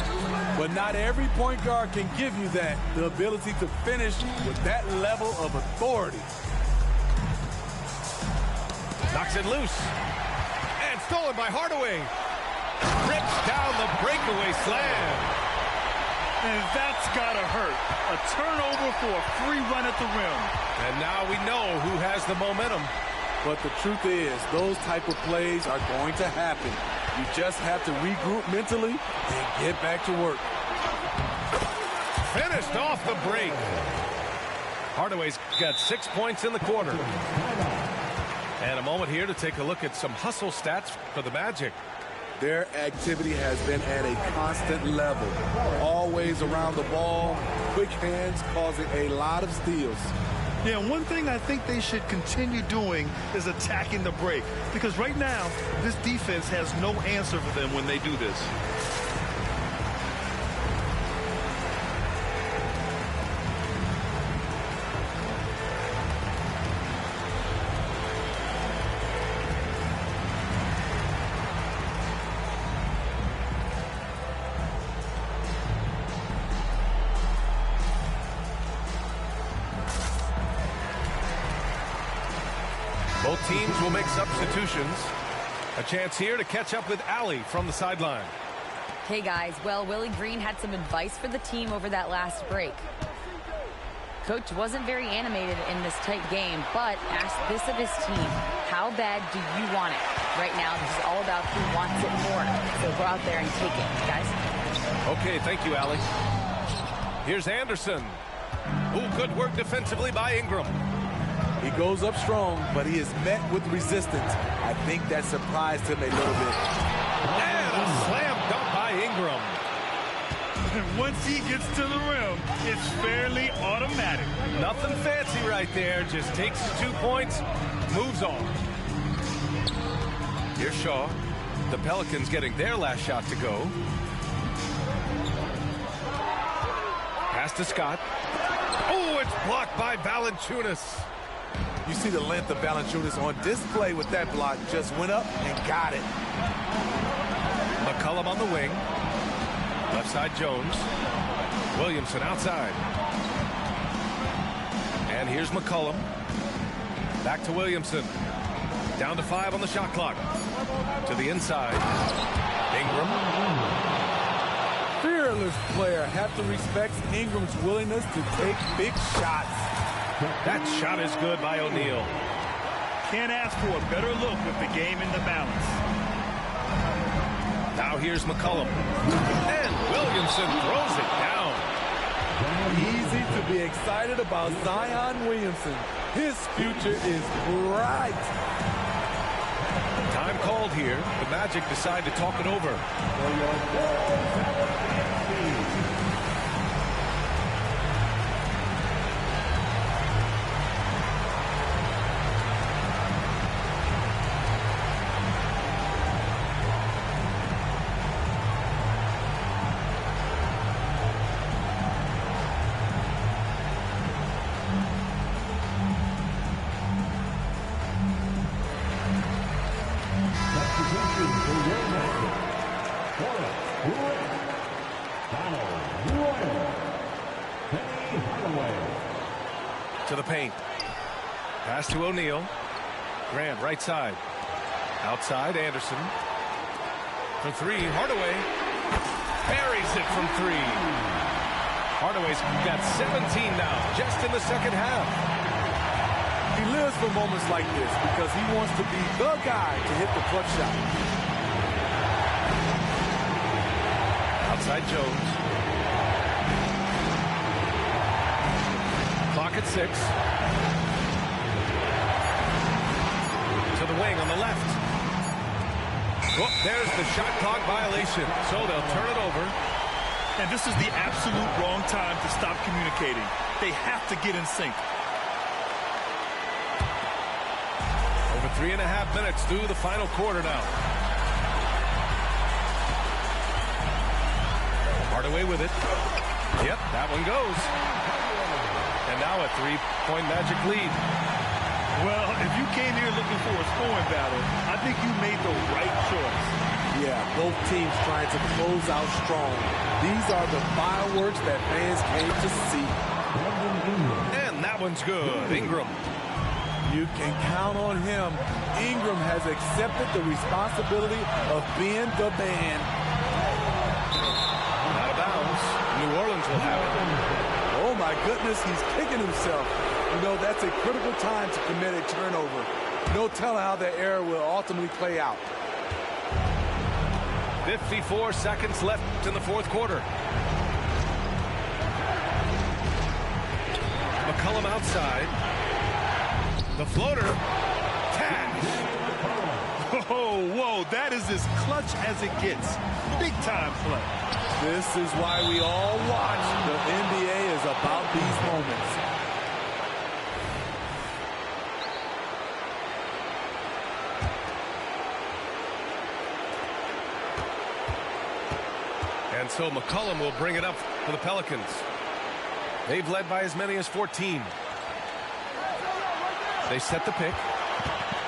But not every point guard can give you that. The ability to finish with that level of authority. Knocks it loose. And stolen by Hardaway. Rips down the breakaway slam. And that's got to hurt. A turnover for a free run at the rim. And now we know who has the momentum. But the truth is, those type of plays are going to happen. You just have to regroup mentally and get back to work. Finished off the break. Hardaway's got 6 points in the quarter. And a moment here to take a look at some hustle stats for the Magic. Their activity has been at a constant level. Always around the ball, quick hands causing a lot of steals. Yeah, one thing I think they should continue doing is attacking the break. Because right now, this defense has no answer for them when they do this. Both teams will make substitutions. A chance here to catch up with Allie from the sideline. Hey guys, well, Willie Green had some advice for the team over that last break. Coach wasn't very animated in this tight game, but asked this of his team: how bad do you want it? Right now, this is all about who wants it more. So go out there and take it, guys. Okay, thank you, Allie. Here's Anderson. Ooh, good work defensively by Ingram. He goes up strong, but he is met with resistance. I think that surprised him a little bit. And a slam dunk by Ingram. And once he gets to the rim, it's fairly automatic. Nothing fancy right there. Just takes 2 points, moves on. Here's Shaw. The Pelicans getting their last shot to go. Pass to Scott. Oh, it's blocked by Valanciunas. You see the length of Valanciunas on display with that block. Just went up and got it. McCollum on the wing. Left side Jones. Williamson outside. And here's McCollum. Back to Williamson. Down to 5 on the shot clock. To the inside. Ingram. Fearless player. Have to respect Ingram's willingness to take big shots. That shot is good by O'Neal. Can't ask for a better look with the game in the balance. Now here's McCollum. And Williamson throws it down. Easy to be excited about Zion Williamson. His future is bright. Time called here. The Magic decide to talk it over. To the paint. Pass to O'Neal. Grant right side. Outside Anderson. For 3, Hardaway. Buries it from 3. Hardaway's got 17 now, just in the second half. He lives for moments like this because he wants to be the guy to hit the clutch shot. Outside Jones. Clock at 6. To the wing on the left. Oh, there's the shot clock violation. So they'll turn it over. And this is the absolute wrong time to stop communicating. They have to get in sync. Over 3.5 minutes through the final quarter now. Hardaway with it. Yep, that one goes. And now a 3-point Magic lead. Well, if you came here looking for a scoring battle, I think you made the right choice. Yeah, both teams trying to close out strong. These are the fireworks that fans came to see. And that one's good. Ingram. You can count on him. Ingram has accepted the responsibility of being the man. Out of bounds. New Orleans will have it. Oh, my goodness, he's kicking himself. You know, that's a critical time to commit a turnover. No telling how that error will ultimately play out. 54 seconds left in the fourth quarter. McCollum outside. The floater. Cash. Oh, whoa, that is as clutch as it gets. Big time play. This is why we all watch. The NBA is about these moments. And so McCollum will bring it up for the Pelicans. They've led by as many as 14. They set the pick.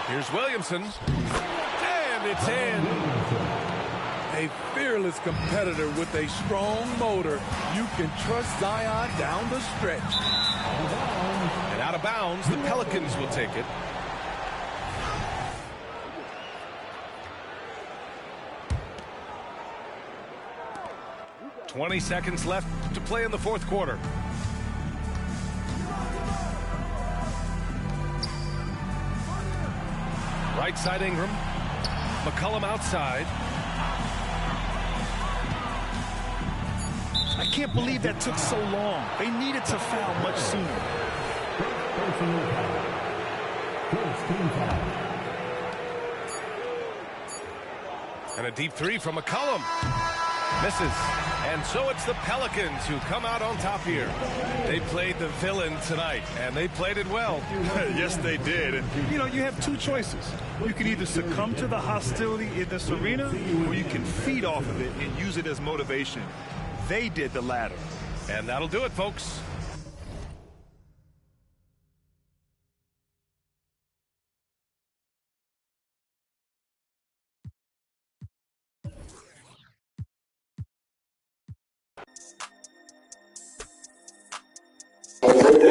Here's Williamson. And it's in. A fearless competitor with a strong motor. You can trust Zion down the stretch. And out of bounds, the Pelicans will take it. .20 seconds left to play in the fourth quarter. Right side Ingram. McCollum outside. I can't believe that took so long. They needed to foul much sooner. And a deep three from McCollum. Misses. And so it's the Pelicans who come out on top here. They played the villain tonight, and they played it well. Yes, they did. And, you know, you have two choices. You can either succumb to the hostility in this arena, or you can feed off of it and use it as motivation. They did the latter. And that'll do it, folks.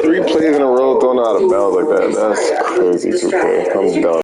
Three plays in a row thrown out of bounds like that. That's crazy. 2K. I'm done.